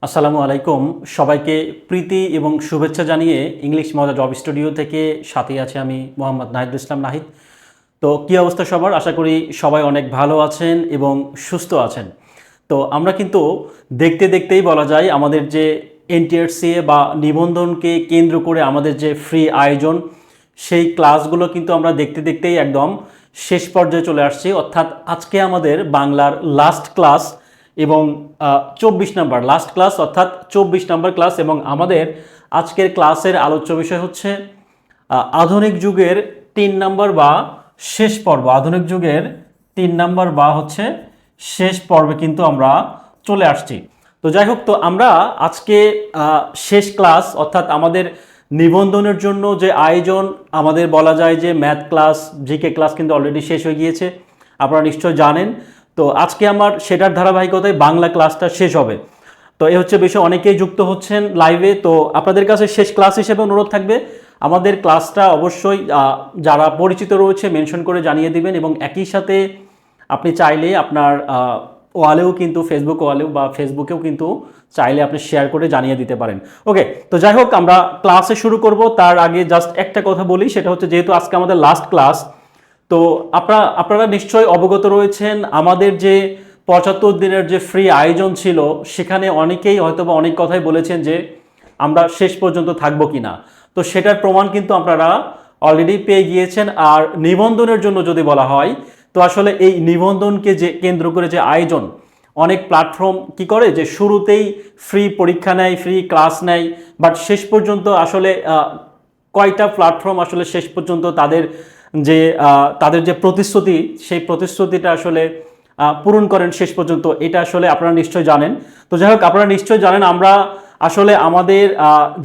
আসসালামু আলাইকুম সবাইকে প্রীতি এবং শুভেচ্ছা জানিয়ে ইংলিশ মজা জব স্টুডিও থেকে সাথে আছে আমি মোহাম্মদ নাহিদুল ইসলাম নাহিদ। তো কী অবস্থা সবার, আশা করি সবাই অনেক ভালো আছেন এবং সুস্থ আছেন। তো আমরা কিন্তু দেখতে দেখতেই বলা যায় আমাদের যে এনটিআরসিএ বা নিবন্ধনকে কেন্দ্র করে আমাদের যে ফ্রি আয়োজন, সেই ক্লাসগুলো কিন্তু আমরা দেখতে দেখতেই একদম শেষ পর্যায়ে চলে আসছি। অর্থাৎ আজকে আমাদের বাংলার লাস্ট ক্লাস এবং 24 নম্বর লাস্ট ক্লাস, অর্থাৎ 24 নম্বর ক্লাস। এবং আমাদের আজকের ক্লাসের আলোচ্য বিষয় হচ্ছে আধুনিক যুগের 3 নম্বর বা শেষ পর্ব। আধুনিক যুগের 3 নম্বর বা হচ্ছে শেষ পর্বে কিন্তু আমরা চলে আসছি। তো যাই হোক, তো আমরা আজকে শেষ ক্লাস, অর্থাৎ আমাদের নিবন্ধনের জন্য যে আয়োজন, আমাদের বলা যায় যে ম্যাথ ক্লাস, জিকে ক্লাস কিন্তু অলরেডি শেষ হয়ে গিয়েছে, আপনারা নিশ্চয় জানেন। তো আজকে আমার সেটার ধারাবাহিকতায় বাংলা ক্লাসটা শেষ হবে। তো এই হচ্ছে বিষয়, অনেকেই যুক্ত হচ্ছেন লাইভে। তো আপনাদের কাছে শেষ ক্লাস হিসেবে অনুরোধ থাকবে আমাদের ক্লাসটা অবশ্যই যারা পরিচিত রয়েছে মেনশন করে জানিয়ে দিবেন, এবং একই সাথে আপনি চাইলে আপনার ওয়ালেও কিন্তু ফেসবুক ওয়ালেও বা ফেসবুকেও কিন্তু চাইলে আপনি শেয়ার করে জানিয়ে দিতে পারেন। ওকে, তো যাই হোক, আমরা ক্লাসে শুরু করব। তার আগে জাস্ট একটা কথা বলি, সেটা হচ্ছে যেহেতু আজকে আমাদের লাস্ট ক্লাস, তো আপনারা নিশ্চয়ই অবগত রয়েছেন আমাদের যে 75 দিনের যে ফ্রি আয়োজন ছিল, সেখানে অনেকেই হয়তোবা অনেক কথাই বলেছেন যে আমরা শেষ পর্যন্ত থাকবো কিনা। তো সেটার প্রমাণ কিন্তু আপনারা অলরেডি পেয়ে গিয়েছেন। আর নিবন্ধনের জন্য যদি বলা হয়, তো আসলে এই নিবন্ধনকে যে কেন্দ্র করে যে আয়োজন, অনেক প্ল্যাটফর্ম কি করে যে শুরুতেই ফ্রি পরীক্ষা নেয়, ফ্রি ক্লাস নেয়, বাট শেষ পর্যন্ত আসলে কয়টা প্ল্যাটফর্ম আসলে শেষ পর্যন্ত তাদের যে প্রতিশ্রুতি, সেই প্রতিশ্রুতিটা আসলে পূরণ করেন শেষ পর্যন্ত, এটা আসলে আপনারা নিশ্চয়ই জানেন। তো যাই হোক, আপনারা নিশ্চয়ই জানেন আমরা আসলে আমাদের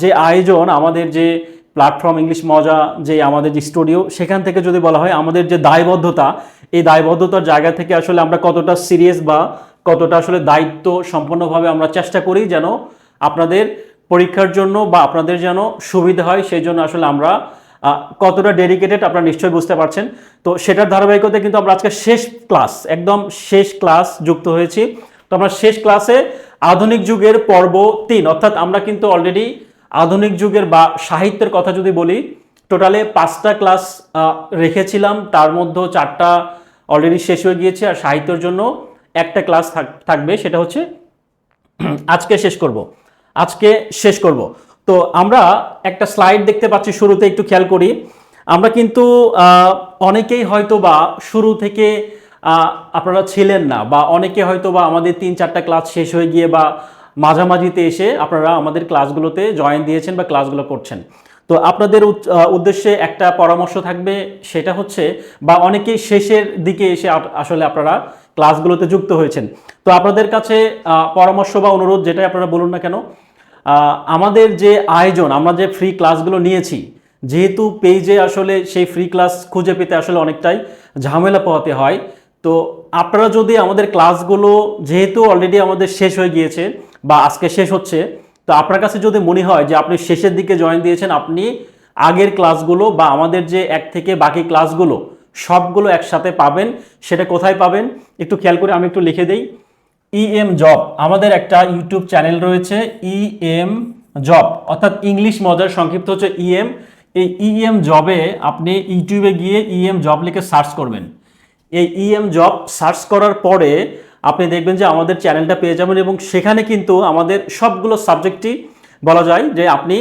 যে আয়োজন, আমাদের যে প্ল্যাটফর্ম ইংলিশ মজা, যে আমাদের যে স্টুডিও, সেখান থেকে যদি বলা হয় আমাদের যে দায়বদ্ধতা, এই দায়বদ্ধতার জায়গা থেকে আসলে আমরা কতটা সিরিয়াস বা কতটা আসলে দায়িত্ব সম্পন্নভাবে আমরা চেষ্টা করি যেন আপনাদের পরীক্ষার জন্য বা আপনাদের যেন সুবিধা হয়, সেই জন্য আসলে আমরা কতটা ডেডিকেটেড আপনারা নিশ্চয়ই বুঝতে পারছেন। তো সেটার ধারাবাহিকতায় কিন্তু আমরা আজকে শেষ ক্লাস, একদম শেষ ক্লাস যুক্ত হয়েছি। তো আমরা শেষ ক্লাসে আধুনিক যুগের পর্ব 3, অর্থাৎ আমরা কিন্তু অলরেডি আধুনিক যুগের বা সাহিত্যের কথা যদি বলি, টোটালে 5টা ক্লাস রেখেছিলাম, তার মধ্যে 4টা অলরেডি শেষ হয়ে গিয়েছে, আর সাহিত্যের জন্য একটা ক্লাস থাকবে, সেটা হচ্ছে আজকে শেষ করব। তো আমরা একটা স্লাইড দেখতে পাচ্ছি শুরুতে, একটু খেয়াল করি। আমরা কিন্তু অনেকেই হয়তো বা শুরু থেকে আপনারা ছিলেন না, বা অনেকে হয়তো বা আমাদের 3-4টা ক্লাস শেষ হয়ে গিয়ে বা মাঝামাঝিতে এসে আপনারা আমাদের ক্লাসগুলোতে জয়েন দিয়েছেন বা ক্লাসগুলো করছেন। তো আপনাদের উদ্দেশ্যে একটা পরামর্শ থাকবে, সেটা হচ্ছে, বা অনেকেই শেষের দিকে এসে আসলে আপনারা ক্লাসগুলোতে যুক্ত হয়েছেন। তো আপনাদের কাছে পরামর্শ বা অনুরোধ, যেটাই আপনারা বলুন না কেন, আমাদের যে আয়োজন, আমরা যে ফ্রি ক্লাসগুলো নিয়েছি, যেহেতু পেজে আসলে সেই ফ্রি ক্লাস খুঁজে পেতে আসলে অনেকটাই ঝামেলা পোহাতে হয়। তো আপনারা যদি আমাদের ক্লাসগুলো, যেহেতু অলরেডি আমাদের শেষ হয়ে গিয়েছে বা আজকে শেষ হচ্ছে, তো আপনার কাছে যদি মনে হয় যে আপনি শেষের দিকে জয়েন দিয়েছেন, আপনি আগের ক্লাসগুলো বা আমাদের যে এক থেকে বাকি ক্লাসগুলো সবগুলো একসাথে পাবেন। সেটা কোথায় পাবেন একটু খেয়াল করে আমি একটু লিখে দিই। ইএম জব, আমাদের একটা ইউটিউব চ্যানেল রয়েছে, ইএম জব, অর্থাৎ ইংলিশ মজার সংক্ষিপ্ত হচ্ছে ইএম। এই ইএম জবে আপনি ইউটিউবে গিয়ে ইএম জব লিখে সার্চ করবেন। এই ইএম জব সার্চ করার পরে আপনি দেখবেন যে আমাদের চ্যানেলটা পেয়ে যাবেন, এবং সেখানে কিন্তু আমাদের সবগুলো সাবজেক্টই বলা যায় যে আপনি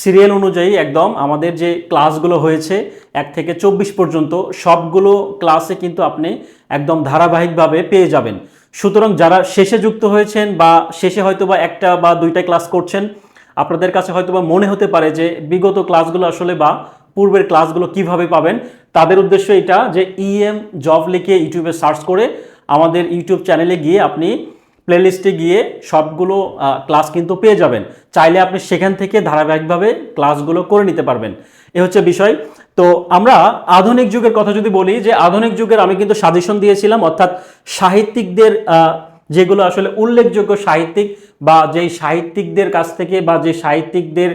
সিরিয়াল অনুযায়ী একদম আমাদের যে ক্লাসগুলো হয়েছে 1 থেকে 24 পর্যন্ত সবগুলো ক্লাসে কিন্তু আপনি একদম ধারাবাহিকভাবে পেয়ে যাবেন। সুতরাং যারা শেষে যুক্ত হয়েছেন বা শেষে হয়তো বা 1টা বা 2টা ক্লাস করছেন, আপনাদের কাছে হয়তো বা মনে হতে পারে যে বিগত ক্লাসগুলো আসলে বা পূর্বের ক্লাসগুলো কিভাবে পাবেন, তাদের উদ্দেশ্য এটা যে ইএম জব লিখে ইউটিউবে সার্চ করে আমাদের ইউটিউব চ্যানেলে গিয়ে আপনি প্লেলিস্টে গিয়ে সবগুলো ক্লাস কিন্তু পেয়ে যাবেন। চাইলে আপনি সেখান থেকে ধারাবাহিকভাবে ক্লাসগুলো করে নিতে পারবেন। এ হচ্ছে বিষয়। তো আমরা আধুনিক যুগের কথা যদি বলি, যে আধুনিক যুগের আমি কিন্তু সাজেশন দিয়েছিলাম, অর্থাৎ সাহিত্যিকদের যেগুলো আসলে উল্লেখযোগ্য সাহিত্যিক, বা যেই সাহিত্যিকদের কাছ থেকে বা যে সাহিত্যিকদের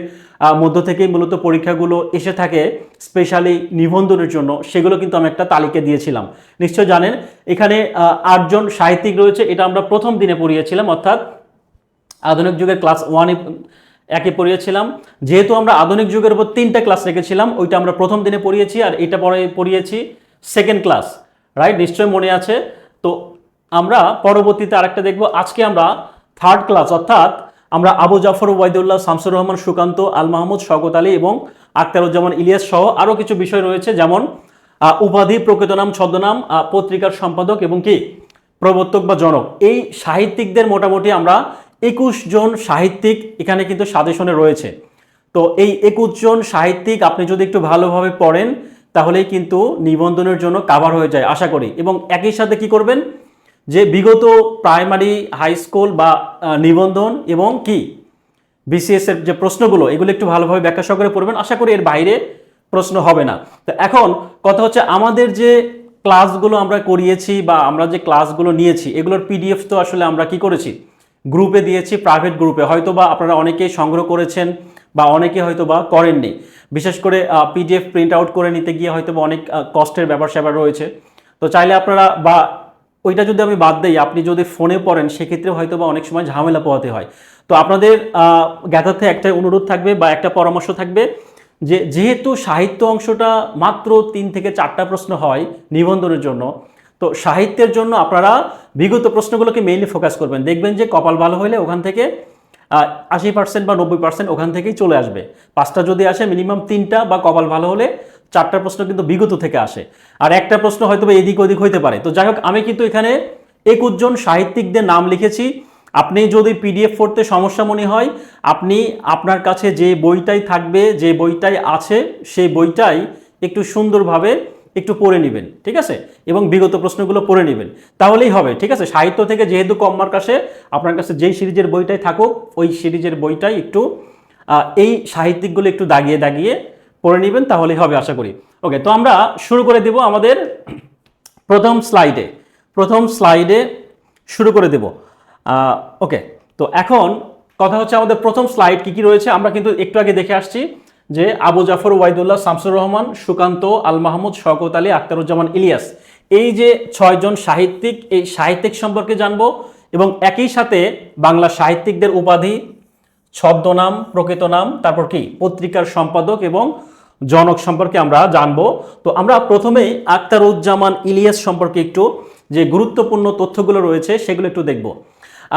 মধ্য থেকেই মূলত পরীক্ষাগুলো এসে থাকে স্পেশালি নিবন্ধনের জন্য, সেগুলো কিন্তু আমি একটা তালিকা দিয়েছিলাম। নিশ্চয় জানেন এখানে 8জন সাহিত্যিক রয়েছে, এটা আমরা প্রথম দিনে পড়িয়েছিলাম। অর্থাৎ আধুনিক যুগের ক্লাস 1 একে পড়িয়েছিলাম। যেহেতু আমরা আধুনিক যুগের উপর 3টা ক্লাস রেখেছিলাম, ওইটা আমরা প্রথম দিনে পড়িয়েছি, আর এটা পরে পড়িয়েছি সেকেন্ড ক্লাস, রাইট? নিশ্চয়ই মনে আছে। তো আমরা পরবর্তীতে আরেকটা দেখব। আজকে আমরা থার্ড ক্লাস, অর্থাৎ আমরা আবু জাফর ওবায়দুল্লাহ, শামসুর রহমান সুকান্ত, আল মাহমুদ, শওকত আলী এবং আখতারুজ্জামান ইলিয়াস সহ আরও কিছু বিষয় রয়েছে, যেমন উপাধি, প্রকৃত নাম, ছদ্মনাম, পত্রিকার সম্পাদক এবং কি প্রবর্তক বা জনক। এই সাহিত্যিকদের মোটামুটি আমরা 21 জন সাহিত্যিক এখানে কিন্তু সাজেশনে রয়েছে। তো এই 21 জন সাহিত্যিক আপনি যদি একটু ভালোভাবে পড়েন তাহলেই কিন্তু নিবন্ধনের জন্য কাভার হয়ে যায় আশা করি। এবং একই সাথে কি করবেন, যে বিগত প্রাইমারি, হাই স্কুল বা নিবন্ধন এবং কি বিসিএস এর যে প্রশ্নগুলো, এগুলো একটু ভালোভাবে ব্যাখ্যা সহকারে পড়বেন। আশা করি এর বাইরে প্রশ্ন হবে না। তো এখন কথা হচ্ছে, আমাদের যে ক্লাসগুলো আমরা করিয়েছি বা আমরা যে ক্লাসগুলো নিয়েছি, এগুলোর পিডিএফ তো আসলে আমরা কি করেছি, গ্রুপে দিয়েছি, প্রাইভেট গ্রুপে। হয়তো বা আপনারা অনেকেই সংগ্রহ করেছেন বা অনেকে হয়তো বা করেননি। বিশেষ করে পিডিএফ প্রিন্ট আউট করে নিতে গিয়ে হয়তো বা অনেক কষ্টের ব্যাপার স্যাপার রয়েছে। তো চাইলে আপনারা, বা ওইটা যদি আমি বাদ দিই, আপনি যদি ফোনে পড়েন সেক্ষেত্রে হয়তো বা অনেক সময় ঝামেলা পোহাতে হয়। তো আপনাদের জ্ঞাতার্থে একটা অনুরোধ থাকবে বা একটা পরামর্শ থাকবে, যে যেহেতু সাহিত্য অংশটা মাত্র 3 থেকে 4টা প্রশ্ন হয় নিবন্ধনের জন্য, তো সাহিত্যের জন্য আপনারা বিগত প্রশ্নগুলোকে মেইনলি ফোকাস করবেন। দেখবেন যে কপাল ভালো হলে ওখান থেকে 80% বা 90% ওখান থেকেই চলে আসবে। 5টা যদি আসে, মিনিমাম 3টা বা কপাল ভালো হলে 4টা প্রশ্ন কিন্তু বিগত থেকে আসে, আর একটা প্রশ্ন হয়তো বা এদিক ওদিক হইতে পারে। তো যাই হোক, আমি কিন্তু এখানে 21 জন সাহিত্যিকদের নাম লিখেছি। আপনি যদি পিডিএফ পড়তে সমস্যা মনে হয়, আপনি আপনার কাছে যে বইটাই থাকবে, যে বইটাই আছে, সেই বইটাই একটু সুন্দরভাবে একটু পড়ে নেবেন, ঠিক আছে? এবং বিগত প্রশ্নগুলো পড়ে নেবেন, তাহলেই হবে, ঠিক আছে? সাহিত্য থেকে যেহেতু কম মার্ক আসে, আপনার কাছে যেই সিরিজের বইটাই থাকুক, ওই সিরিজের বইটাই একটু এই সাহিত্যিকগুলো একটু দাগিয়ে দাগিয়ে পড়ে নেবেন, তাহলেই হবে আশা করি। ওকে, তো আমরা শুরু করে দেব আমাদের প্রথম স্লাইডে শুরু করে দেব। ওকে, তো এখন কথা হচ্ছে, আমাদের প্রথম স্লাইড কি কি রয়েছে আমরা কিন্তু একটু আগে দেখে আসছি, যে আবু জাফর ওবায়দুল্লাহ, শামসুর রহমান সুকান্ত, আল মাহমুদ, শওকত আলী, আখতারুজ্জামান ইলিয়াস, এই যে 6 জন সাহিত্যিক, এই সাহিত্যিক সম্পর্কে জানবো এবং একই সাথে বাংলা সাহিত্যিকদের উপাধি, ছদ্মনাম, প্রকৃত নাম, তারপর কি পত্রিকার সম্পাদক এবং জনক সম্পর্কে আমরা জানবো। তো আমরা প্রথমেই আখতারুজ্জামান ইলিয়াস সম্পর্কে একটু যে গুরুত্বপূর্ণ তথ্যগুলো রয়েছে সেগুলো একটু দেখব।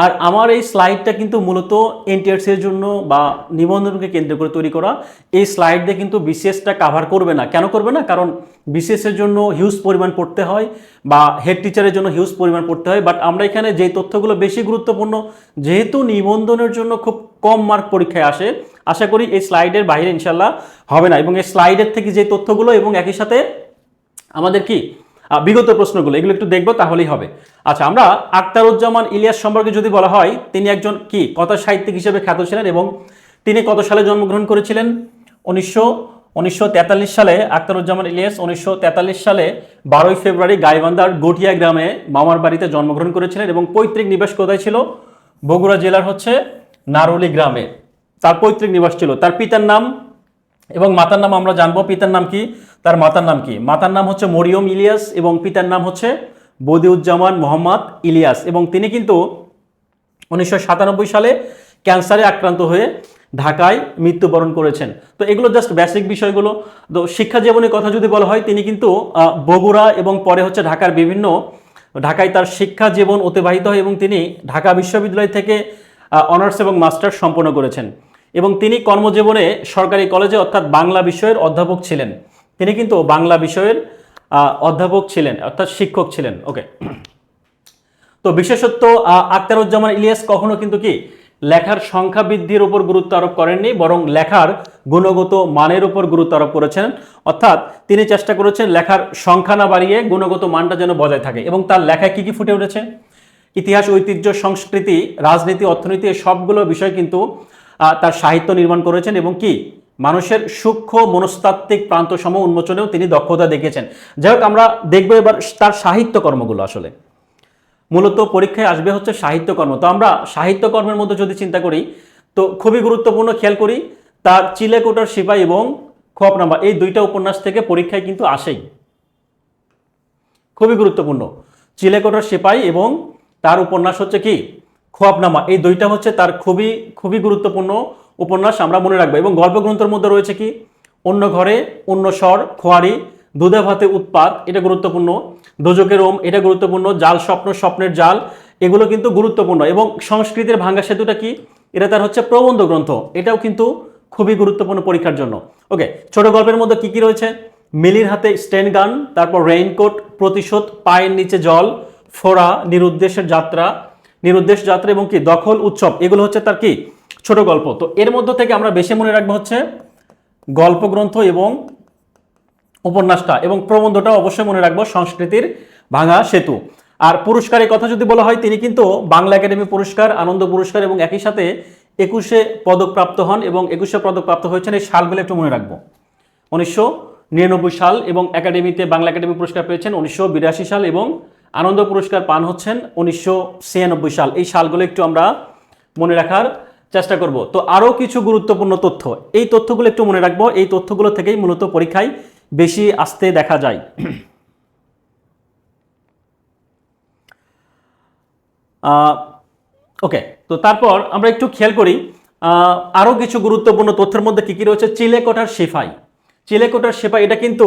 আর আমার এই স্লাইডটা কিন্তু মূলত এনটিআরসি এর জন্য বা নিবন্ধনকে কেন্দ্র করে তৈরি করা। এই স্লাইড দিয়ে কিন্তু বিসিএসটা কাভার করবে না। কেন করবে না? কারণ বিসিএস এর জন্য হিউজ পরিমাণ পড়তে হয় বা হেড টিচারের জন্য হিউজ পরিমাণ পড়তে হয়। বাট আমরা এখানে যে তথ্যগুলো বেশি গুরুত্বপূর্ণ, যেহেতু নিবন্ধনের জন্য খুব কম মার্ক পরীক্ষায় আসে, আশা করি এই স্লাইডের বাইরে ইনশাল্লাহ হবে না। এবং এই স্লাইডের থেকে যে তথ্যগুলো এবং একই সাথে আমাদের কি বিগত প্রশ্নগুলো, এগুলো একটু দেখবো, তাহলেই হবে। আচ্ছা, আমরা আখতারুজ্জামান ইলিয়াস সম্পর্কে যদি বলা হয়, তিনি একজন কি কথা সাহিত্যিক হিসেবে খ্যাত ছিলেন এবং তিনি কত সালে জন্মগ্রহণ করেছিলেন? 1943 সালে আখতারুজ্জামান ইলিয়াস 1943 সালে 12ই ফেব্রুয়ারি গাইবান্ধার গটিয়া গ্রামে মামার বাড়িতে জন্মগ্রহণ করেছিলেন এবং পৈতৃক নিবাস কোথায় ছিল? বগুড়া জেলার হচ্ছে নারুলি গ্রামে তার পৈতৃক নিবাস ছিল। তার পিতার নাম এবং মাতার নাম আমরা জানবো। পিতার নাম কি, তার মাতার নাম কি? মাতার নাম হচ্ছে মরিয়ম ইলিয়াস এবং পিতার নাম হচ্ছে বদিউজ্জামান মোহাম্মদ ইলিয়াস। এবং তিনি কিন্তু 1997 সালে ক্যান্সারে আক্রান্ত হয়ে ঢাকায় মৃত্যুবরণ করেছেন। তো এগুলো জাস্ট বেসিক বিষয়গুলো। তো শিক্ষা জীবনের কথা যদি বলা হয়, তিনি কিন্তু বগুড়া এবং পরে হচ্ছে ঢাকায় তার শিক্ষা জীবন অতিবাহিত হয় এবং তিনি ঢাকা বিশ্ববিদ্যালয় থেকে অনার্স এবং মাস্টার্স সম্পন্ন করেছেন। এবং তিনি কর্মজীবনে সরকারি কলেজে অর্থাৎ বাংলা বিষয়ের অধ্যাপক ছিলেন। তিনি কিন্তু বাংলা বিষয়ের অধ্যাপক ছিলেন, অর্থাৎ শিক্ষক ছিলেন। ওকে, তো বিশেষত্ব, আখতারুজ্জামান ইলিয়াস কখনো কিন্তু কি লেখার সংখ্যা বৃদ্ধির উপর গুরুত্ব আরোপ করেননি, বরং লেখার গুণগত মানের উপর গুরুত্ব আরোপ করেছেন। অর্থাৎ তিনি চেষ্টা করেছেন লেখার সংখ্যা না বাড়িয়ে গুণগত মানটা যেন বজায় থাকে। এবং তার লেখায় কি কি ফুটে উঠেছে? ইতিহাস, ঐতিহ্য, সংস্কৃতি, রাজনীতি, অর্থনীতি, এই সবগুলো বিষয় কিন্তু তার সাহিত্য নির্মাণ করেছেন এবং কি মানুষের সূক্ষ্ম মনস্তাত্ত্বিক প্রান্তসমূহ উন্মোচনেও তিনি দক্ষতা দেখিয়েছেন। যাই হোক, আমরা দেখবো এবার তার সাহিত্য কর্মগুলো। আসলে মূলত পরীক্ষায় আসবে হচ্ছে সাহিত্যকর্ম। তো আমরা সাহিত্যকর্মের মধ্যে যদি চিন্তা করি, তো খুবই গুরুত্বপূর্ণ, খেয়াল করি তার চিলেকোঠার সিপাই এবং খোয়াবনামা, এই 2টা উপন্যাস থেকে পরীক্ষায় কিন্তু আসেই। খুবই গুরুত্বপূর্ণ, চিলেকোঠার সিপাই এবং তার উপন্যাস হচ্ছে কি খোয়াবনামা, এই দুইটা হচ্ছে তার খুবই খুবই গুরুত্বপূর্ণ উপন্যাস, আমরা মনে রাখবো। এবং গল্পগ্রন্থের মধ্যে রয়েছে কি, অন্য ঘরে অন্য স্বর, খোয়ারি, দুধে ভাতে উৎপাত, এটা গুরুত্বপূর্ণ, দোজকের ওম, এটা গুরুত্বপূর্ণ, জাল স্বপ্ন, স্বপ্নের জাল, এগুলো কিন্তু গুরুত্বপূর্ণ। এবং সংস্কৃতের ভাঙ্গা সেতুটা কি, এটা তার হচ্ছে প্রবন্ধ গ্রন্থ, এটাও কিন্তু খুবই গুরুত্বপূর্ণ পরীক্ষার জন্য। ওকে, ছোট গল্পের মধ্যে কি কি রয়েছে, মিলির হাতে স্টেন গান, তারপর রেইনকোট, প্রতিশোধ, পায়ের নিচে জল, ফোড়া, নিরুদ্দেশ যাত্রা এবং কি দখল উৎসব, এগুলো হচ্ছে তার কি ছোট গল্প। তো এর মধ্যে থেকে আমরা বেশি মনে রাখবো হচ্ছে গল্পগ্রন্থ এবং উপন্যাসটা, এবং প্রবন্ধটা অবশ্যই মনে রাখবো সংস্কৃতির ভাঙা সেতু। আর পুরস্কারের কথা যদি বলা হয়, তিনি কিন্তু বাংলা একাডেমি পুরস্কার, আনন্দ পুরস্কার এবং একই সাথে 21 পদক প্রাপ্ত হন, এবং 21 পদক প্রাপ্ত হয়েছেন। এই সালগুলো একটু মনে রাখবো, 1999 সাল, এবং একাডেমিতে বাংলা একাডেমি পুরস্কার পেয়েছেন 1982 সাল, এবং আনন্দ পুরস্কার পান হচ্ছেন 1996 সাল। এই সালগুলো একটু আমরা মনে রাখার চেষ্টা করব। তো আরও কিছু গুরুত্বপূর্ণ তথ্য, এই তথ্যগুলো একটু মনে রাখবো, এই তথ্যগুলো থেকেই মূলত পরীক্ষায় বেশি আসতে দেখা যায়। ওকে, তো তারপর আমরা একটু খেয়াল করি আরও কিছু গুরুত্বপূর্ণ তথ্যের মধ্যে কি কি রয়েছে। চিলেকোঠার সিপাই, চিলেকোঠার সিপাই এটা কিন্তু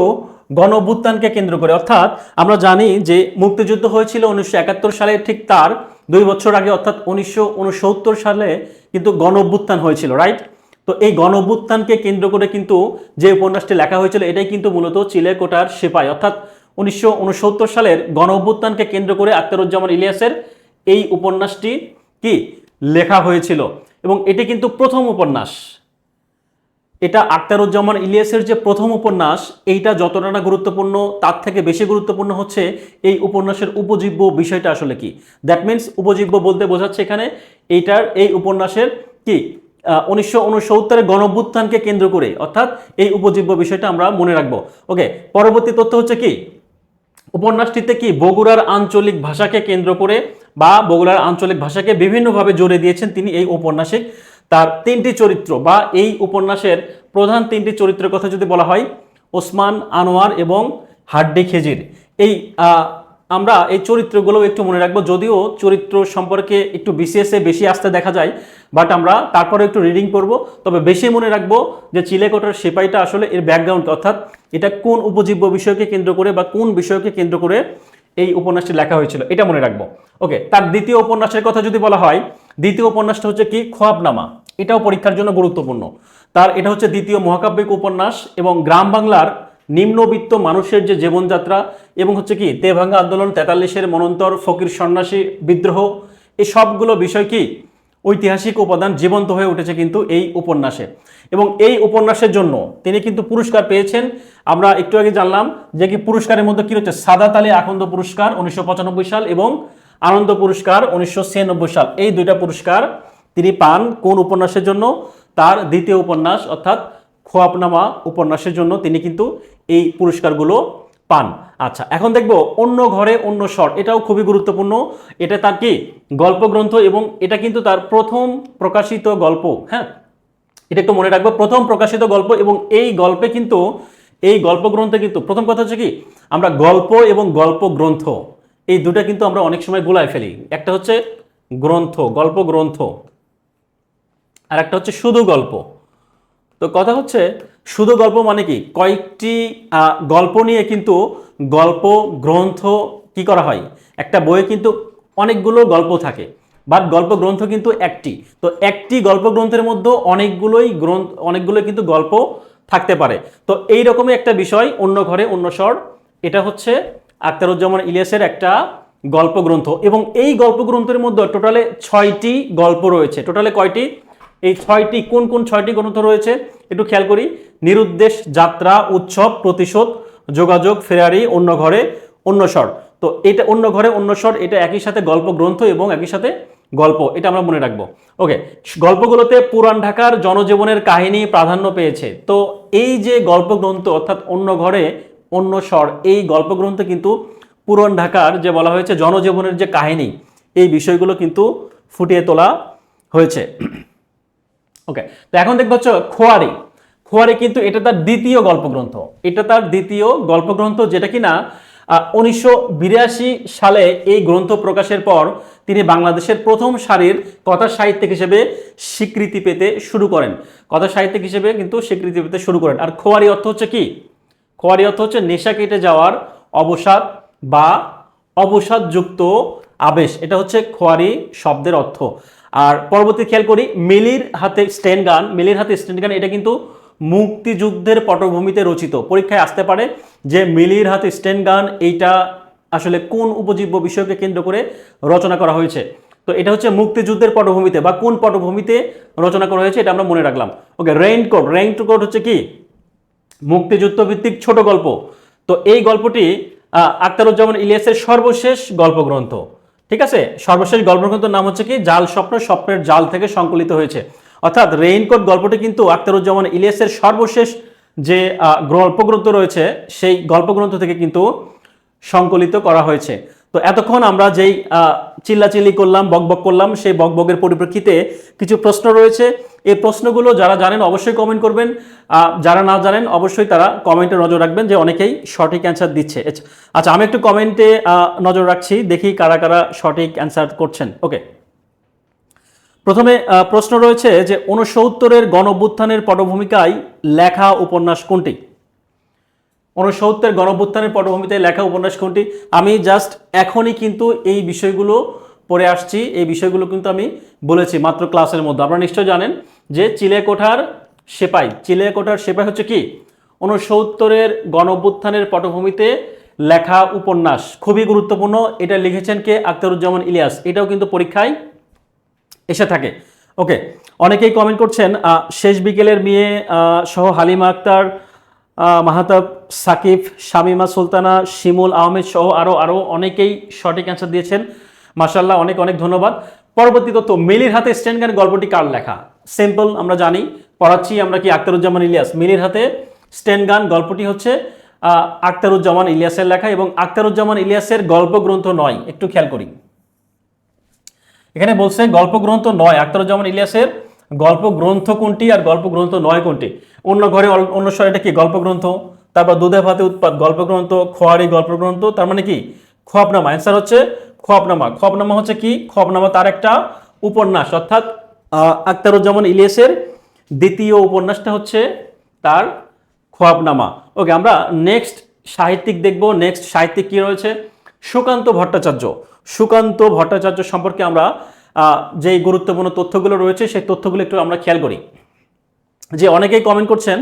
গণ অভ্যুত্থানকে কেন্দ্র করে, অর্থাৎ আমরা জানি যে মুক্তিযুদ্ধ হয়েছিল 1971 সালে, ঠিক তার 2 বছর আগে অর্থাৎ 1969 সালে কিন্তু গণ অভ্যুত্থান হয়েছিল, রাইট। তো এই গণ অভ্যুত্থানকে কেন্দ্র করে কিন্তু যে উপন্যাসটি লেখা হয়েছিল, এটাই কিন্তু মূলত চিলেকোঠার সিপাই, অর্থাৎ 1969 সালের গণ অভ্যুত্থানকে কেন্দ্র করে আখতারুজ্জামান ইলিয়াসের এই উপন্যাসটি কি লেখা হয়েছিল। এবং এটি কিন্তু প্রথম উপন্যাস, এটা আখতারুজ্জামান ইলিয়াসের যে প্রথম উপন্যাস, এইটা যতটা না গুরুত্বপূর্ণ, তার থেকে বেশি গুরুত্বপূর্ণ হচ্ছে এই উপন্যাসের উপজীব্য বিষয়টা আসলে কি। দ্যাট মিনস উপজীব্য বলতে বোঝাচ্ছে এখানে এই উপন্যাসের কি 1969 গণ অভ্যুত্থানকে কেন্দ্র করে, অর্থাৎ এই উপজীব্য বিষয়টা আমরা মনে রাখবো। ওকে, পরবর্তী তথ্য হচ্ছে কি, উপন্যাসটিতে কি বগুড়ার আঞ্চলিক ভাষাকে কেন্দ্র করে বা বগুড়ার আঞ্চলিক ভাষাকে বিভিন্নভাবে জোরে দিয়েছেন তিনি এই ঔপন্যাসিক। তার 3টি চরিত্র বা এই উপন্যাসের প্রধান 3টি চরিত্রের কথা যদি বলা হয়, ওসমান, আনোয়ার এবং হাড্ডি খেজির, এই আমরা এই চরিত্রগুলো একটু মনে রাখবো। যদিও চরিত্র সম্পর্কে একটু বিসিএসে বেশি আসতে দেখা যায়, বাট আমরা তারপরে একটু রিডিং করব। তবে বেশি মনে রাখবো যে চিলেকোঠার সিপাইটা আসলে এর ব্যাকগ্রাউন্ড, অর্থাৎ এটা কোন উপজীব্য বিষয়কে কেন্দ্র করে বা কোন বিষয়কে কেন্দ্র করে এই উপন্যাসটি লেখা হয়েছিল, এটা মনে রাখবো। ওকে, তার দ্বিতীয় উপন্যাসের কথা যদি বলা হয়, দ্বিতীয় উপন্যাসটা হচ্ছে কি খোয়াবনামা, এটাও পরীক্ষার জন্য গুরুত্বপূর্ণ। এটা হচ্ছে দ্বিতীয় মহাকাব্যিক উপন্যাস, এবং গ্রাম বাংলার নিম্নবিত্ত মানুষের যে জীবনযাত্রা, এবং হচ্ছে কি তেভাঙ্গা আন্দোলন, 43-এর মনন্তর, ফকির সন্ন্যাসী বিদ্রোহ, এই সবগুলো বিষয় কি ঐতিহাসিক উপাদান জীবন্ত হয়ে উঠেছে কিন্তু এই উপন্যাসে। এবং এই উপন্যাসের জন্য তিনি কিন্তু পুরস্কার পেয়েছেন। আমরা একটু আগে জানলাম যে কি পুরস্কারের মধ্যে কি রয়েছে, সাদাত আলী আখন্দ পুরস্কার 1995 সাল এবং আনন্দ পুরস্কার 1996 সাল, এই দুইটা পুরস্কার তিনি পান কোন উপন্যাসের জন্য, তার দ্বিতীয় উপন্যাস অর্থাৎ খোয়াবনামা উপন্যাসের জন্য তিনি কিন্তু এই পুরস্কারগুলো পান। আচ্ছা, এখন দেখবো অন্য ঘরে অন্য স্বর, এটাও খুবই গুরুত্বপূর্ণ। এটা তার কি গল্পগ্রন্থ, এবং এটা কিন্তু তার প্রথম প্রকাশিত গল্প। হ্যাঁ, এটা একটু মনে রাখবো, প্রথম প্রকাশিত গল্প। এবং এই গল্পে কিন্তু এই গল্পগ্রন্থে কিন্তু প্রথম কথা হচ্ছে কি, আমরা গল্প এবং গল্পগ্রন্থ এই দুটা কিন্তু আমরা অনেক সময় গোলায় ফেলি। একটা হচ্ছে গ্রন্থ, গল্প গ্রন্থ, আর একটা হচ্ছে শুধু গল্প। তো কথা হচ্ছে শুধু গল্প মানে কি, কয়েকটি গল্প নিয়ে কিন্তু গল্প গ্রন্থ কি করা হয়, একটা বইয়ে কিন্তু অনেকগুলো গল্প থাকে, বাট গল্প গ্রন্থ কিন্তু একটি। তো একটি গল্প গ্রন্থের মধ্যে অনেকগুলোই কিন্তু গল্প থাকতে পারে। তো এই রকমই একটা বিষয় অন্য ঘরে অন্য স্বর, এটা হচ্ছে আখতারুজ্জামান ইলিয়াসের একটা গল্প গ্রন্থ। এবং এই গল্প গ্রন্থের মধ্যে টোটালে 6টি গল্প রয়েছে। টোটালে কয়টি, এই 6টি, কোন কোন 6টি গ্রন্থ রয়েছে একটু খেয়াল করি, নিরুদ্দেশ যাত্রা, উৎসব, প্রতিশোধ, যোগাযোগ, ফেরারি, অন্য ঘরে অন্য স্বর। তো এটা অন্য ঘরে অন্য স্বর, এটা একই সাথে গল্প গ্রন্থ এবং একই সাথে গল্প, এটা আমরা মনে রাখবো। ওকে, গল্পগুলোতে পুরান ঢাকার জনজীবনের কাহিনী প্রাধান্য পেয়েছে। তো এই যে গল্প গ্রন্থ অর্থাৎ অন্য ঘরে অন্য স্বর, এই গল্প গ্রন্থে কিন্তু পুরান ঢাকার যে বলা হয়েছে জনজীবনের যে কাহিনী, এই বিষয়গুলো কিন্তু ফুটিয়ে তোলা হয়েছে। ওকে, তো এখন দেখবো হচ্ছে খোয়ারি। খোয়ারি কিন্তু এটা তার দ্বিতীয় গল্পগ্রন্থ, এটা তার দ্বিতীয় গল্পগ্রন্থ, যেটা কিনা 1982 সালে এই গ্রন্থ প্রকাশের পর তিনি বাংলাদেশের প্রথম সারির কথা সাহিত্যিক হিসেবে স্বীকৃতি পেতে শুরু করেন। কথা সাহিত্যিক হিসেবে কিন্তু স্বীকৃতি পেতে শুরু করেন। আর খোয়ারি অর্থ হচ্ছে কি? খোয়ারি অর্থ হচ্ছে নেশা কেটে যাওয়ার অবসাদ বা অবসাদযুক্ত আবেশ, এটা হচ্ছে খোয়ারি শব্দের অর্থ। আর পরবর্তী খেয়াল করি, মিলির হাতে স্টেন গান, মিলির হাতে স্টেন গান এটা কিন্তু মুক্তিযুদ্ধের পটভূমিতে রচিত। পরীক্ষায় আসতে পারে যে মিলির হাতে স্টেন গান এইটা আসলে কোন উপজীব্য বিষয়কে কেন্দ্র করে রচনা করা হয়েছে। তো এটা হচ্ছে মুক্তিযুদ্ধের পটভূমিতে বা কোন পটভূমিতে রচনা করা হয়েছে এটা আমরা মনে রাখলাম। ওকে, রেইনকোট, রেইনকোট হচ্ছে কি? মুক্তিযুদ্ধ ভিত্তিক ছোট গল্প। তো এই গল্পটি আখতারুজ্জামান ইলিয়াসের সর্বশেষ গল্পগ্রন্থ। ঠিক আছে, সর্বশেষ গল্পগ্রন্থের নাম হচ্ছে কি জাল স্বপ্ন, স্বপ্নের জাল থেকে সংকলিত হয়েছে। অর্থাৎ রেইনকোট গল্পটি কিন্তু আখতারুজ্জামান ইলিয়াসের সর্বশেষ যে গল্পগ্রন্থ রয়েছে সেই গল্পগ্রন্থ থেকে কিন্তু সংকলিত করা হয়েছে। তো এতক্ষণ আমরা যেই চিল্লাচিল্লি করলাম, বকবক করলাম, সেই বকবকের পরিপ্রেক্ষিতে কিছু প্রশ্ন রয়েছে। এই প্রশ্নগুলো যারা জানেন অবশ্যই কমেন্ট করবেন, যারা না জানেন অবশ্যই তারা কমেন্টে নজর রাখবেন যে অনেকেই সঠিক অ্যান্সার দিচ্ছে। আচ্ছা, আমি একটু কমেন্টে নজর রাখছি, দেখি কারা কারা সঠিক অ্যান্সার করছেন। ওকে, প্রথমে প্রশ্ন রয়েছে যে 69-এর গণঅভ্যুত্থানের পটভূমিকায় লেখা উপন্যাস কোনটি? 69 গণঅভ্যুত্থানের পটভূমিতে লেখা উপন্যাস কোনটি? আমি জাস্ট এখনই কিন্তু এই বিষয়গুলো পড়ে আসছি, এই বিষয়গুলো কিন্তু আমি বলেছি মাত্র ক্লাসের মধ্যে। আপনারা নিশ্চয় জানেন যে চিলেকোঠার সেপাই, চিলেকোঠার সেপাই হচ্ছে কি 69-এর গণঅভ্যুত্থানের পটভূমিতে লেখা উপন্যাস। খুবই গুরুত্বপূর্ণ। এটা লিখেছেন কে? আখতারুজ্জামান ইলিয়াস। এটাও কিন্তু পরীক্ষায় এসে থাকে। ওকে, অনেকেই কমেন্ট করছেন শেষ বিকেলের মেয়ে সহ হালিমা আক্তার, মাহাতাব সাকিব, শামিমা সুলতানা, শিমুল আহমেদ সহ আরও অনেকেই সঠিক অ্যান্সার দিয়েছেন। মাশাআল্লাহ, অনেক অনেক ধন্যবাদ। পরবর্তী তথ্য, মিলির হাতে স্টেন গান গল্পটি কার লেখা? সিম্পল, আমরা জানি, পড়াচ্ছি আমরা কি আখতারুজ্জামান ইলিয়াস। মিলির হাতে স্টেন গান গল্পটি হচ্ছে আখতারুজ্জামান ইলিয়াসের লেখা এবং আখতারুজ্জামান ইলিয়াসের গল্পগ্রন্থ নয়। একটু খেয়াল করি, এখানে বলছে গল্পগ্রন্থ নয়। আখতারুজ্জামান ইলিয়াসের গল্পগ্রন্থ কোনটি আর গল্পগ্রন্থ নয় কোনটি? অন্য ঘরে অন্য স্বরে এটা কি? গল্পগ্রন্থ। তারপর দুধে ভাতে উৎপাদ গল্পগ্রন্থ, খোয়ারি গল্পগ্রন্থ, তার মানে কি খোয়াবনামা। অ্যান্সার হচ্ছে খোয়াবনামা। খোয়াবনামা হচ্ছে কি? খোয়াবনামা তার একটা উপন্যাস, অর্থাৎ আখতারুজ্জামান ইলিয়াসের দ্বিতীয় উপন্যাসটা হচ্ছে তার খোয়াবনামা। ওকে, আমরা নেক্সট সাহিত্যিক দেখব। নেক্সট সাহিত্যিক কি রয়েছে? সুকান্ত ভট্টাচার্য। সুকান্ত ভট্টাচার্য সম্পর্কে আমরা যেই গুরুত্বপূর্ণ তথ্যগুলো রয়েছে সেই তথ্যগুলো একটু আমরা খেয়াল করি। যে অনেকেই কমেন্ট করছেন,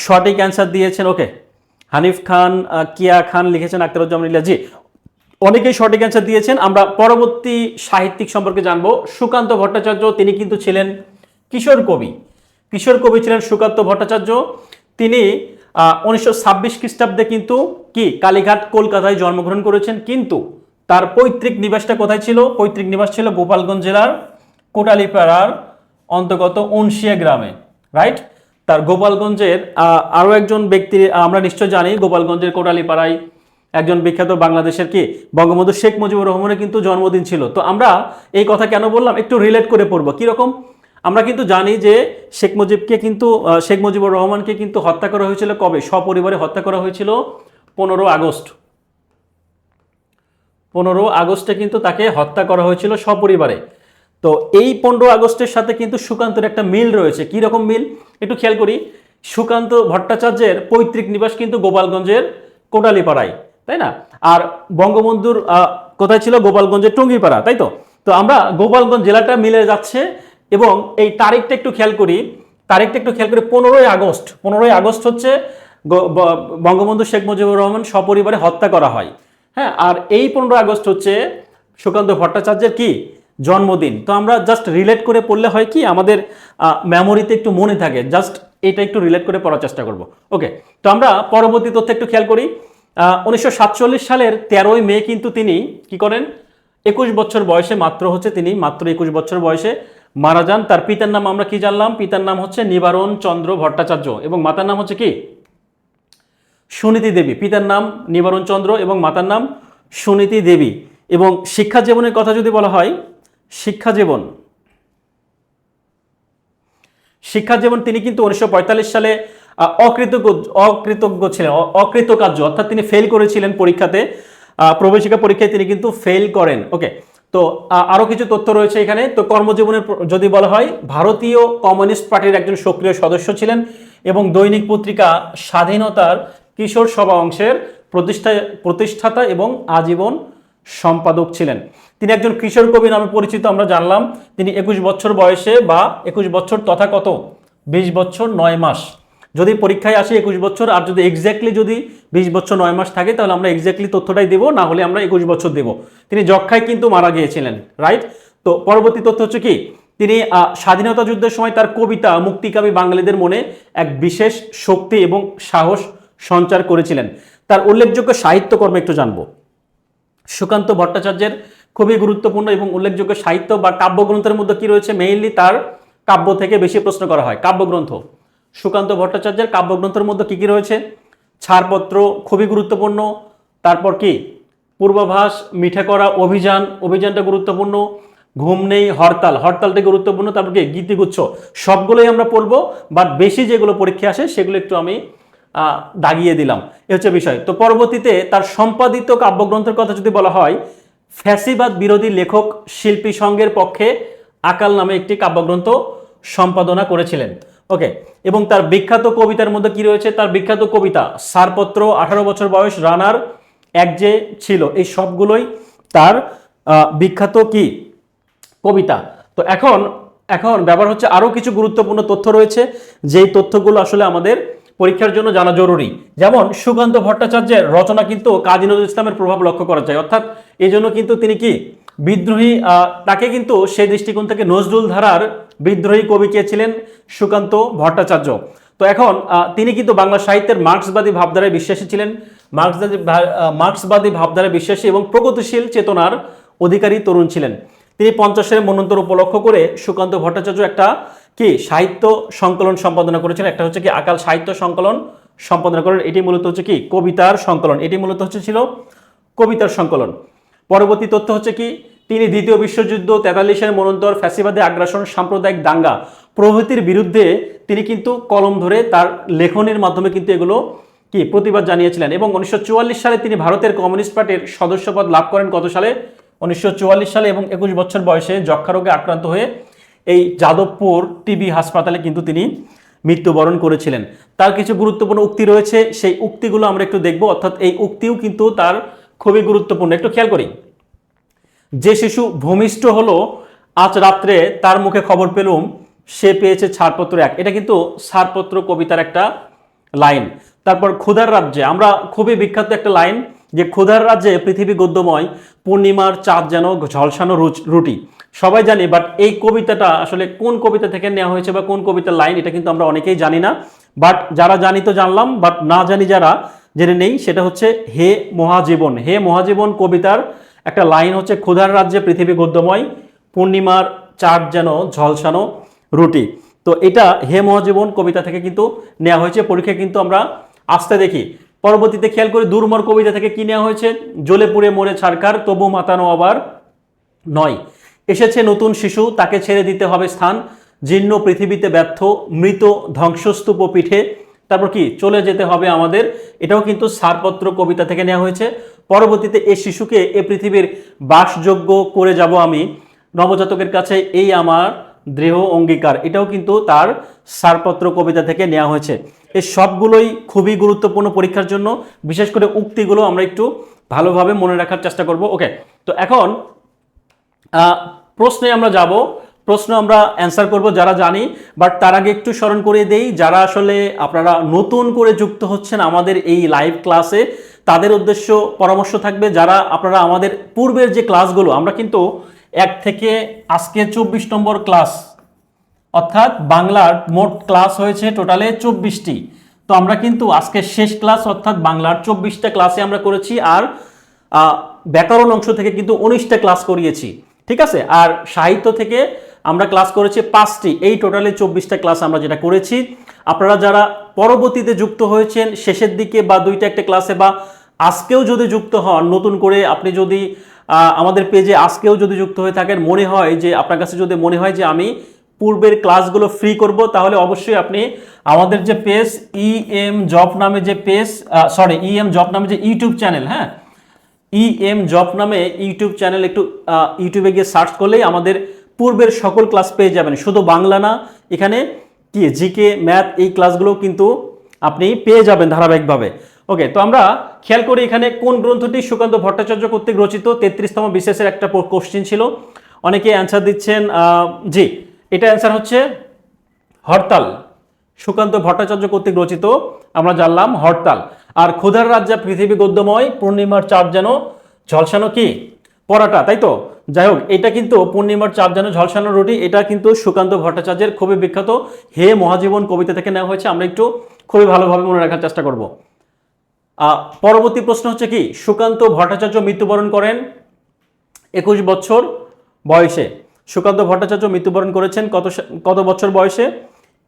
সঠিক অ্যান্সার দিয়েছেন। ওকে, হানিফ খান, কিয়া খান লিখেছেন আখতারুজ্জামান ইলিয়াস। জি, অনেকেই সঠিক অ্যান্সার দিয়েছেন। আমরা পরবর্তী সাহিত্যিক সম্পর্কে জানবো। সুকান্ত ভট্টাচার্য, তিনি কিন্তু ছিলেন কিশোর কবি। কিশোর কবি ছিলেন সুকান্ত ভট্টাচার্য। তিনি 1926 খ্রিস্টাব্দে কিন্তু কি কালীঘাট, কলকাতায় জন্মগ্রহণ করেছেন। কিন্তু তার পৈতৃক নিবাসটা কোথায় ছিল? পৈতৃক নিবাস ছিল গোপালগঞ্জ জেলার কোটালীপাড়ার অন্তর্গত উনশিয়া গ্রামে। রাইট? তার গোপালগঞ্জের আরও একজন ব্যক্তি আমরা নিশ্চয় জানি, গোপালগঞ্জের কোটালীপাড়ায় একজন বিখ্যাত বাংলাদেশের কি বঙ্গবন্ধু শেখ মুজিবুর রহমানের কিন্তু জন্মদিন ছিল। তো আমরা এই কথা কেন বললাম, একটু রিলেট করে পড়বো। কীরকম? আমরা কিন্তু জানি যে শেখ মুজিবুর রহমানকে কিন্তু হত্যা করা হয়েছিল কবে? সপরিবারে হত্যা করা হয়েছিল 15 আগস্ট। 15 আগস্টে কিন্তু তাকে হত্যা করা হয়েছিল সপরিবারে। তো এই 15 আগস্টের সাথে কিন্তু সুকান্তের একটা মিল রয়েছে। কি রকম মিল? একটু খেয়াল করি। সুকান্ত ভট্টাচার্যের পৈতৃক নিবাস কিন্তু গোপালগঞ্জের কোটালীপাড়ায়, তাই না? আর বঙ্গবন্ধুর কোথায় ছিল? গোপালগঞ্জের টঙ্গিপাড়া, তাই তো? তো আমরা গোপালগঞ্জ জেলাটা মিলে যাচ্ছে এবং এই তারিখটা একটু খেয়াল করি। 15ই আগস্ট। 15ই আগস্ট হচ্ছে বঙ্গবন্ধু শেখ মুজিবুর রহমান সপরিবারে হত্যা করা হয়। হ্যাঁ, আর এই 15 আগস্ট হচ্ছে সুকান্ত ভট্টাচার্যের কি জন্মদিন। তো আমরা জাস্ট রিলেট করে পড়লে হয় কি আমাদের মেমোরিতে একটু মনে থাকে। জাস্ট এটা একটু রিলেট করে পড়ার চেষ্টা করব। ওকে, তো আমরা পরবর্তী তথ্য একটু খেয়াল করি। 1947 সালের 13ই মে কিন্তু তিনি কি করেন? 21 বছর বয়সে মাত্র 21 বছর বয়সে মারা যান। তার পিতার নাম আমরা কি জানলাম? পিতার নাম হচ্ছে নিবারণ চন্দ্র ভট্টাচার্য এবং মাতার নাম হচ্ছে কি সুনীতি দেবী। পিতার নাম নিবারণ চন্দ্র এবং মাতার নাম সুনীতি দেবী। এবং শিক্ষা জীবনের কথা যদি বলা হয়, শিক্ষা জীবন তিনি কিন্তু 1945 সালে অকৃতজ্ঞ অকৃতজ্ঞ ছিলেন, অকৃতকার্য, অর্থাৎ তিনি ফেল করেছিলেন পরীক্ষাতে, প্রবেশিকা পরীক্ষায় তিনি কিন্তু ফেল করেন। ওকে, তো আরো কিছু তথ্য রয়েছে এখানে। তো কর্মজীবনের যদি বলা হয়, ভারতীয় কমিউনিস্ট পার্টির একজন সক্রিয় সদস্য ছিলেন এবং দৈনিক পত্রিকা স্বাধীনতার কিশোর সভা অংশের প্রতিষ্ঠাতা এবং আজীবন সম্পাদক ছিলেন। তিনি একজন কিশোর কবি নামে পরিচিত, আমরা জানলাম। তিনি 21 বছর বয়সে বা 21 বছর তথা কত 20 বছর 9 মাস, যদি পরীক্ষায় আসে 21 বছর, আর যদি এক্স্যাক্টলি যদি 20 বছর 9 মাস থাকে তাহলে আমরা এক্স্যাক্টলি তথ্যটাই দেবো, না হলে আমরা 21 বছর দেব। তিনি যক্ষায় কিন্তু মারা গিয়েছিলেন, রাইট। তো পরবর্তী তথ্য হচ্ছে কি, তিনি স্বাধীনতা যুদ্ধের সময় তার কবিতা মুক্তিকামী বাঙালিদের মনে এক বিশেষ শক্তি এবং সাহস সঞ্চার করেছিলেন। তার উল্লেখযোগ্য সাহিত্যকর্ম একটু জানবো। সুকান্ত ভট্টাচার্যের খুবই গুরুত্বপূর্ণ এবং উল্লেখযোগ্য সাহিত্য বা কাব্যগ্রন্থের মধ্যে কি রয়েছে, মেইনলি তার কাব্য থেকে বেশি প্রশ্ন করা হয়। কাব্যগ্রন্থ, সুকান্ত ভট্টাচার্যের কাব্যগ্রন্থের মধ্যে কি কি রয়েছে, ছাড়পত্র খুবই গুরুত্বপূর্ণ, তারপর কি পূর্বাভাস, মিঠে করা, অভিযান, অভিযানটা গুরুত্বপূর্ণ, ঘুম নেই, হরতাল, হরতালটা গুরুত্বপূর্ণ, তারপর কি গীতিগুচ্ছ, সবগুলোই আমরা পড়বো, বাট বেশি যেগুলো পরীক্ষা আসে সেগুলো একটু আমি দাগিয়ে দিলাম, এ হচ্ছে বিষয়। তো পরবর্তীতে তার সম্পাদিত কাব্যগ্রন্থের কথা যদি বলা হয়, ফ্যাসিবাদ বিরোধী লেখক শিল্পী সংঘের পক্ষে আকাল নামে একটি কাব্যগ্রন্থ সম্পাদনা করেছিলেন। ওকে, এবং তার বিখ্যাত কবিতার মধ্যে কি রয়েছে, তার বিখ্যাত কবিতা ছাড়পত্র, 18 বছর বয়স, রানার, এক যে ছিল, এই সবগুলোই তার বিখ্যাত কি কবিতা। তো এখন এখন ব্যাপার হচ্ছে আরো কিছু গুরুত্বপূর্ণ তথ্য রয়েছে, যেই তথ্যগুলো আসলে আমাদের পরীক্ষার জন্য জানা জরুরি। যেমন সুকান্ত ভট্টাচার্যের রচনা কিন্তু কাজী নজরুল ইসলামের প্রভাব লক্ষ্য করা যায়, অর্থাৎ এই জন্য কিন্তু তিনি কি বিদ্রোহী, তাকে কিন্তু সেই দৃষ্টিকোণ থেকে নজরুল ধারার বিদ্রোহী কবি কে ছিলেন, সুকান্ত ভট্টাচার্য। তো এখন তিনি কিন্তু বাংলা সাহিত্যের মার্ক্সবাদী ভাবধারায় বিশ্বাসী ছিলেন, মার্ক্সবাদী ভাবধারায় বিশ্বাসী এবং প্রগতিশীল চেতনার অধিকারী তরুণ ছিলেন। তিনি 50-এর মন্বন্তর উপলক্ষ করে সুকান্ত ভট্টাচার্য একটা কি সাহিত্য সংকলন সম্পাদনা করেছেন, একটা হচ্ছে কি আকাল সাহিত্য সংকলন সম্পাদনা করেন। এটি মূলত হচ্ছে কি কবিতার সংকলন, এটি মূলত হচ্ছে ছিল কবিতার সংকলন। পরবর্তী তথ্য হচ্ছে কি, তিনি দ্বিতীয় বিশ্বযুদ্ধ, 43-এর মন্বন্তর, ফ্যাসিবাদী আগ্রাসন, সাম্প্রদায়িক দাঙ্গা প্রভৃতির বিরুদ্ধে তিনি কিন্তু কলম ধরে তার লেখনের মাধ্যমে কিন্তু এগুলো কি প্রতিবাদ জানিয়েছিলেন। এবং 1944 সালে তিনি ভারতের কমিউনিস্ট পার্টির সদস্যপদ লাভ করেন, কত সালে, 1944 সালে, এবং 21 বছর বয়সে যক্ষা রোগে আক্রান্ত হয়ে এই যাদবপুর টিবি হাসপাতালে কিন্তু তিনি মৃত্যুবরণ করেছিলেন। তার কিছু গুরুত্বপূর্ণ উক্তি রয়েছে, সেই উক্তিগুলো আমরা একটু দেখব, অর্থাৎ এই উক্তিও কিন্তু তার খুবই গুরুত্বপূর্ণ। একটু খেয়াল করি, যে শিশু ভূমিষ্ঠ হলো আজ রাত্রে তার মুখে খবর পেলুম সে পেয়েছে ছাড়পত্র 1, এটা কিন্তু ছাড়পত্র কবিতার একটা লাইন। তারপর ক্ষুধার রাজ্যে, আমরা খুবই বিখ্যাত একটা লাইন, যে ক্ষুধার রাজ্যে পৃথিবী গদ্যময়, পূর্ণিমার চাঁদ যেন ঝলসানো রুটি, সবাই জানি, বাট এই কবিতাটা আসলে কোন কবিতা থেকে নেওয়া হয়েছে বা কোন কবিতার লাইন, এটা কিন্তু আমরা অনেকেই জানি না। বাট যারা জানি তো জানলাম, বাট না জানি যারা জেনে নেই, সেটা হচ্ছে হে মহাজীবন, হে মহাজীবন কবিতার একটা লাইন হচ্ছে, ক্ষুধার রাজ্যে পৃথিবী গদ্যময়, পূর্ণিমার চাঁদ যেন ঝলসানো রুটি। তো এটা হে মহাজীবন কবিতা থেকে কিন্তু নেওয়া হয়েছে, পরীক্ষায় কিন্তু আমরা আসতে দেখি। পরবর্তীতে খেয়াল করে দুর্মর কবিতা থেকে কি নেওয়া হয়েছে, জ্বলে পুড়ে মরে ছারখার, তবু মাতানো আবার নয়, এসেছে নতুন শিশু, তাকে ছেড়ে দিতে হবে স্থান, জীর্ণ পৃথিবীতে ব্যর্থ, মৃত ধ্বংসস্তূপ পিঠে, তারপর কি চলে যেতে হবে আমাদের, এটাও কিন্তু ছাড়পত্র কবিতা থেকে নেওয়া হয়েছে। পরবর্তীতে এই শিশুকে এ পৃথিবীর বাসযোগ্য করে যাব আমি, নবজাতকের কাছে এই আমার দৃঢ় অঙ্গীকার, এটাও কিন্তু তার ছাড়পত্র কবিতা থেকে নেওয়া হয়েছে। এই সবগুলোই খুবই গুরুত্বপূর্ণ পরীক্ষার জন্য, বিশেষ করে উক্তিগুলো আমরা একটু ভালোভাবে মনে রাখার চেষ্টা করব। ওকে, তো এখন প্রশ্নে আমরা যাব, প্রশ্ন আমরা অ্যান্সার করব যারা জানি, বাট তার আগে একটু স্মরণ করিয়ে দেই, যারা আসলে আপনারা নতুন করে যুক্ত হচ্ছেন আমাদের এই লাইভ ক্লাসে, তাদের উদ্দেশ্য পরামর্শ থাকবে, যারা আপনারা আমাদের পূর্বের যে ক্লাসগুলো, আমরা কিন্তু 1 থেকে আজকে 24 নম্বর ক্লাস, অর্থাৎ বাংলার মোট ক্লাস হয়েছে টোটালে 24টি। তো আমরা কিন্তু আজকে শেষ ক্লাস, অর্থাৎ বাংলার 24টা ক্লাসে আমরা করেছি, আর ব্যাকরণ অংশ থেকে কিন্তু 19টা ক্লাস করিয়েছি, ঠিক আছে। আর সাহিত্য থেকে আমরা ক্লাস করেছি 5টি, এই টোটালে 24টা ক্লাস আমরা যেটা করেছি। আপনারা যারা পরবর্তীতে যুক্ত হয়েছেন শেষের দিকে বা 2টা একটা ক্লাসে, বা আজকেও যদি যুক্ত হন নতুন করে, আপনি যদি আমাদের পেজে আজকেও যদি যুক্ত হয়ে থাকেন, মনে হয় যে আপনার কাছে যদি মনে হয় যে আমি পূর্বের ক্লাসগুলো ফ্রি করব, তাহলে অবশ্যই আপনি আমাদের যে পেজ ইএম জব নামে যে পেজ, ইএম জব নামে যে ইউটিউব চ্যানেল, হ্যাঁ, ইএম জব নামে ইউটিউব চ্যানেল, একটু ইউটিউবে গিয়ে সার্চ করলেই আমাদের পূর্বের সকল ক্লাস পেয়ে যাবেন। শুধু বাংলা না, এখানে কি জিকে, ম্যাথ, এই ক্লাসগুলো কিন্তু আপনি পেয়ে যাবেন ধারাবাহিকভাবে। ওকে, তো আমরা খেয়াল করি এখানে কোন গ্রন্থটি সুকান্ত ভট্টাচার্য কর্তৃক রচিত। 33তম বিশেষের একটা কোশ্চেন ছিল, অনেকে অ্যান্সার দিচ্ছেন জি, এটা অ্যান্সার হচ্ছে হরতাল। সুকান্ত ভট্টাচার্য কর্তৃক রচিত আমরা জানলাম হরতাল। আর ক্ষুধার রাজ্যা পৃথিবী গদ্যময়, পূর্ণিমার চাঁদ যেন ঝলসানো কি পরাটা, তাই তো? যাই হোক, এটা কিন্তু পূর্ণিমার চাঁদ যেন ঝলসানো রুটি, এটা কিন্তু সুকান্ত ভট্টাচার্যের খুবই বিখ্যাত হে মহাজীবন কবিতা থেকে নেওয়া হয়েছে। আমরা একটু খুবই ভালোভাবে মনে রাখার চেষ্টা করব। পরবর্তী প্রশ্ন হচ্ছে কি, সুকান্ত ভট্টাচার্য মৃত্যুবরণ করেন 21 বছর বয়সে। সুকান্ত ভট্টাচার্য মৃত্যুবরণ করেছেন কত বছর বয়সে?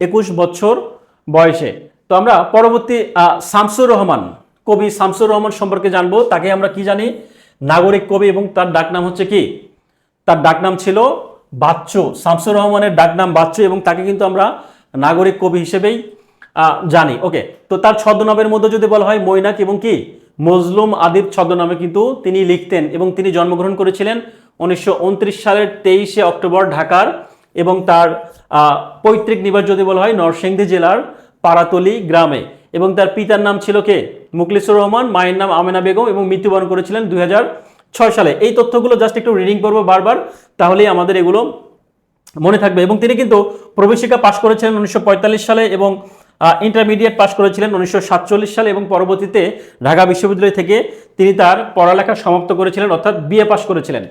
21 বছর বয়সে। তো আমরা পরবর্তী শামসুর রহমান, কবি শামসুর রহমান সম্পর্কে জানবো। তাকে আমরা কি জানি? নাগরিক কবি, এবং তার ডাকনাম হচ্ছে কি? তার ডাকনাম ছিল বাচ্চু। শামসুর রহমানের ডাকনাম বাচ্চু, এবং তাকে কিন্তু আমরা নাগরিক কবি হিসেবেই জানি। ওকে, তো তার ছদ্মনামের মধ্যে যদি বলা হয় মৈনাক এবং কি মজলুম আদিব ছদ্মনামে কিন্তু তিনি লিখতেন, এবং তিনি জন্মগ্রহণ করেছিলেন 1929 সালের 23শে অক্টোবর ঢাকার, এবং তার পৈতৃক নিবাস যদি বলা হয় নরসিংদী জেলার পাড়াতলি গ্রামে, এবং তার পিতার নাম ছিল কে? মুখলিসুর রহমান, মায়ের নাম আমেনা বেগম, এবং মৃত্যুবরণ করেছিলেন 2006 সালে। এই তথ্যগুলো জাস্ট একটু রিডিং করবো বারবার, তাহলেই আমাদের এগুলো মনে থাকবে। এবং তিনি কিন্তু প্রবেশিকা পাশ করেছিলেন 1945 সালে, এবং ইন্টারমিডিয়েট পাশ করেছিলেন 1947 সালে, এবং পরবর্তীতে ঢাকা বিশ্ববিদ্যালয় থেকে তিনি তার পড়ালেখা সমাপ্ত করেছিলেন, অর্থাৎ বিএ পাশ করেছিলেন।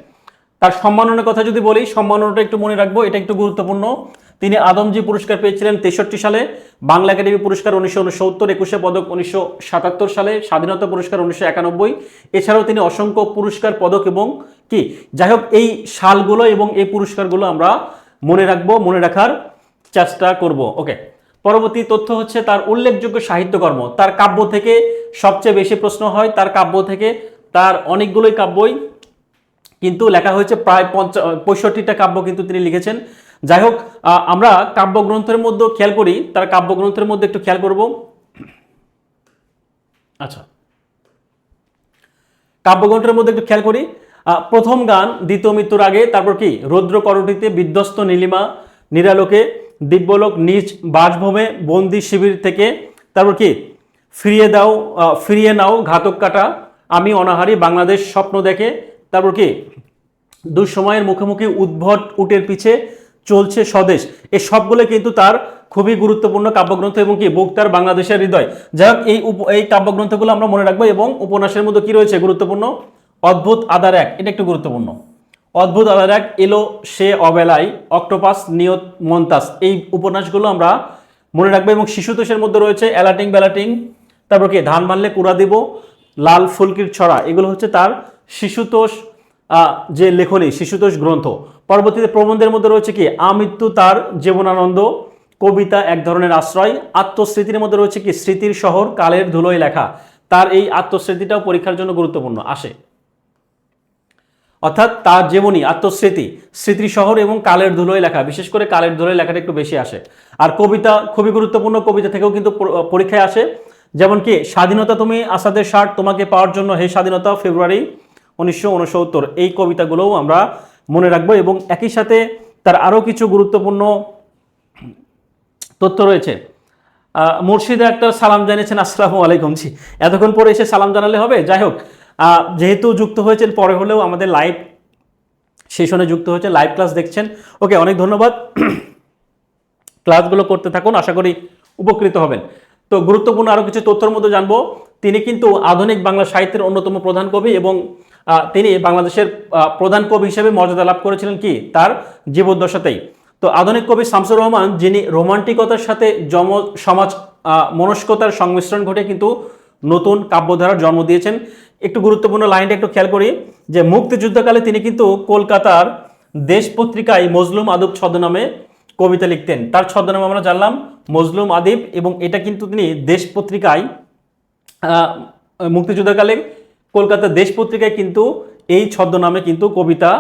তার সম্মাননার কথা যদি বলি, সম্মাননাটা একটু মনে রাখবো, এটা একটু গুরুত্বপূর্ণ। তিনি আদমজি পুরস্কার পেয়েছিলেন 63 সালে, বাংলা একাডেমি পুরস্কার 1969, 21শে পদক 1977 সালে, স্বাধীনতা পুরস্কার 1991। এছাড়াও তিনি অসংখ্য পুরস্কার, পদক এবং কি, যাই হোক, এই সালগুলো এবং এই পুরস্কারগুলো আমরা মনে রাখবো, মনে রাখার চেষ্টা করব। ওকে, পরবর্তী তথ্য হচ্ছে তার উল্লেখযোগ্য সাহিত্যকর্ম। তার কাব্য থেকে সবচেয়ে বেশি প্রশ্ন হয়, তার কাব্য থেকে। তার অনেকগুলোই কাব্যই কিন্তু লেখা হয়েছে, প্রায় 65টা কাব্য কিন্তু তিনি লিখেছেন। যাই হোক, আমরা কাব্যগ্রন্থের মধ্যে খেয়াল করি, তার কাব্যগ্রন্থের মধ্যে একটু খেয়াল করব। আচ্ছা, কাব্যগ্রন্থের মধ্যে একটু খেয়াল করি। প্রথম গান, দ্বিতীয় মৃত্যুর আগে, তারপর কি রৌদ্র করটিতে, বিধ্বস্ত নীলিমা, নিরালোকে, দিব্যলোক, নিজ বাসভূমে, বন্দি শিবির থেকে, তারপর কি ফিরিয়ে নাও ঘাতক কাটা, আমি অনাহারি, বাংলাদেশ স্বপ্ন দেখে, তারপর কি দুঃসময়ের মুখোমুখি, উদ্ভট উটের পিছে চলছে স্বদেশ। এই সবগুলো কিন্তু তার খুবই গুরুত্বপূর্ণ কাব্যগ্রন্থ, এবং কি বুক তার বাংলাদেশের হৃদয়। যাই হোক, এই কাব্যগ্রন্থগুলো আমরা মনে রাখবো। এবং উপন্যাসের মধ্যে কি রয়েছে গুরুত্বপূর্ণ? অদ্ভুত আদার এক, এটা একটু গুরুত্বপূর্ণ। অদ্ভুত আদার এক, এলো সে অবেলায়, অক্টোপাস, নিয়ত, মন্তাস, এই উপন্যাসগুলো আমরা মনে রাখবো। এবং শিশুতোষের মধ্যে রয়েছে অ্যালাটিং বেলাটিং, তারপর কি ধান মানলে কুড়া দিব, লাল ফুলকির ছড়া, এগুলো হচ্ছে তার শিশুতোষ যে লেখনী, শিশুতোষ গ্রন্থ। পরবর্তীতে প্রবন্ধের মধ্যে রয়েছে কি আমৃত্যু, তার জীবনানন্দ, কবিতা এক ধরনের আশ্রয়। আত্মস্মৃতির মধ্যে রয়েছে কি স্মৃতির শহর, কালের ধুলোয় লেখা। তার এই আত্মস্মৃতিটাও পরীক্ষার জন্য গুরুত্বপূর্ণ আসে, অর্থাৎ তার জীবনী, আত্মস্মৃতি, স্মৃতি শহর এবং কালের ধুলোয় লেখা, বিশেষ করে কালের ধুলোয় লেখাটা একটু বেশি আসে। আর কবিতা খুবই গুরুত্বপূর্ণ, কবিতা থেকেও কিন্তু পরীক্ষায় আসে। যেমন কি স্বাধীনতা তুমি আসাদের ষাট, তোমাকে পাওয়ার জন্য হে স্বাধীনতা, ফেব্রুয়ারি 1969, এই কবিতাগুলোও আমরা মনে রাখবো। এবং একই সাথে তার আরও কিছু গুরুত্বপূর্ণ তথ্য রয়েছে। মুর্শিদা আক্তার সালাম জানিয়েছেন, আসসালামু আলাইকুম। জি, এতক্ষণ পরে এসে সালাম জানালে হবে? যাই হোক, যেহেতু যুক্ত হয়েছেন পরে হলেও আমাদের লাইভ সেশনে যুক্ত হয়েছে, লাইভ ক্লাস দেখছেন, ওকে, অনেক ধন্যবাদ। ক্লাসগুলো করতে থাকুন, আশা করি উপকৃত হবেন। তো গুরুত্বপূর্ণ আরও কিছু তথ্যের মধ্যে জানবো। তিনি কিন্তু আধুনিক বাংলা সাহিত্যের অন্যতম প্রধান কবি, এবং তিনি বাংলাদেশের প্রধান কবি হিসেবে মর্যাদা লাভ করেছিলেন কি তার জীবদ্দশাতেই। তো আধুনিক কবি শামসুর রহমান, যিনি রোমান্টিকতার সাথে সমাজ মনস্কতার সংমিশ্রণ ঘটে কিন্তু নতুন কাব্যধারার জন্ম দিয়েছেন। একটু গুরুত্বপূর্ণ লাইনটা একটু খেয়াল করি, যে মুক্তিযুদ্ধকালে তিনি কিন্তু কলকাতার দেশ পত্রিকায় মজলুম আদব ছদ্মনামে কবিতা লিখতেন। তার ছদ্মনাম আমরা জানলাম মজলুম আদিব, এবং এটা কিন্তু তিনি দেশ পত্রিকায় মুক্তিযুদ্ধকালে কলকাতা দেশ পত্রিকায় কিন্তু এই ছদ্মনামে কিন্তু কবিতা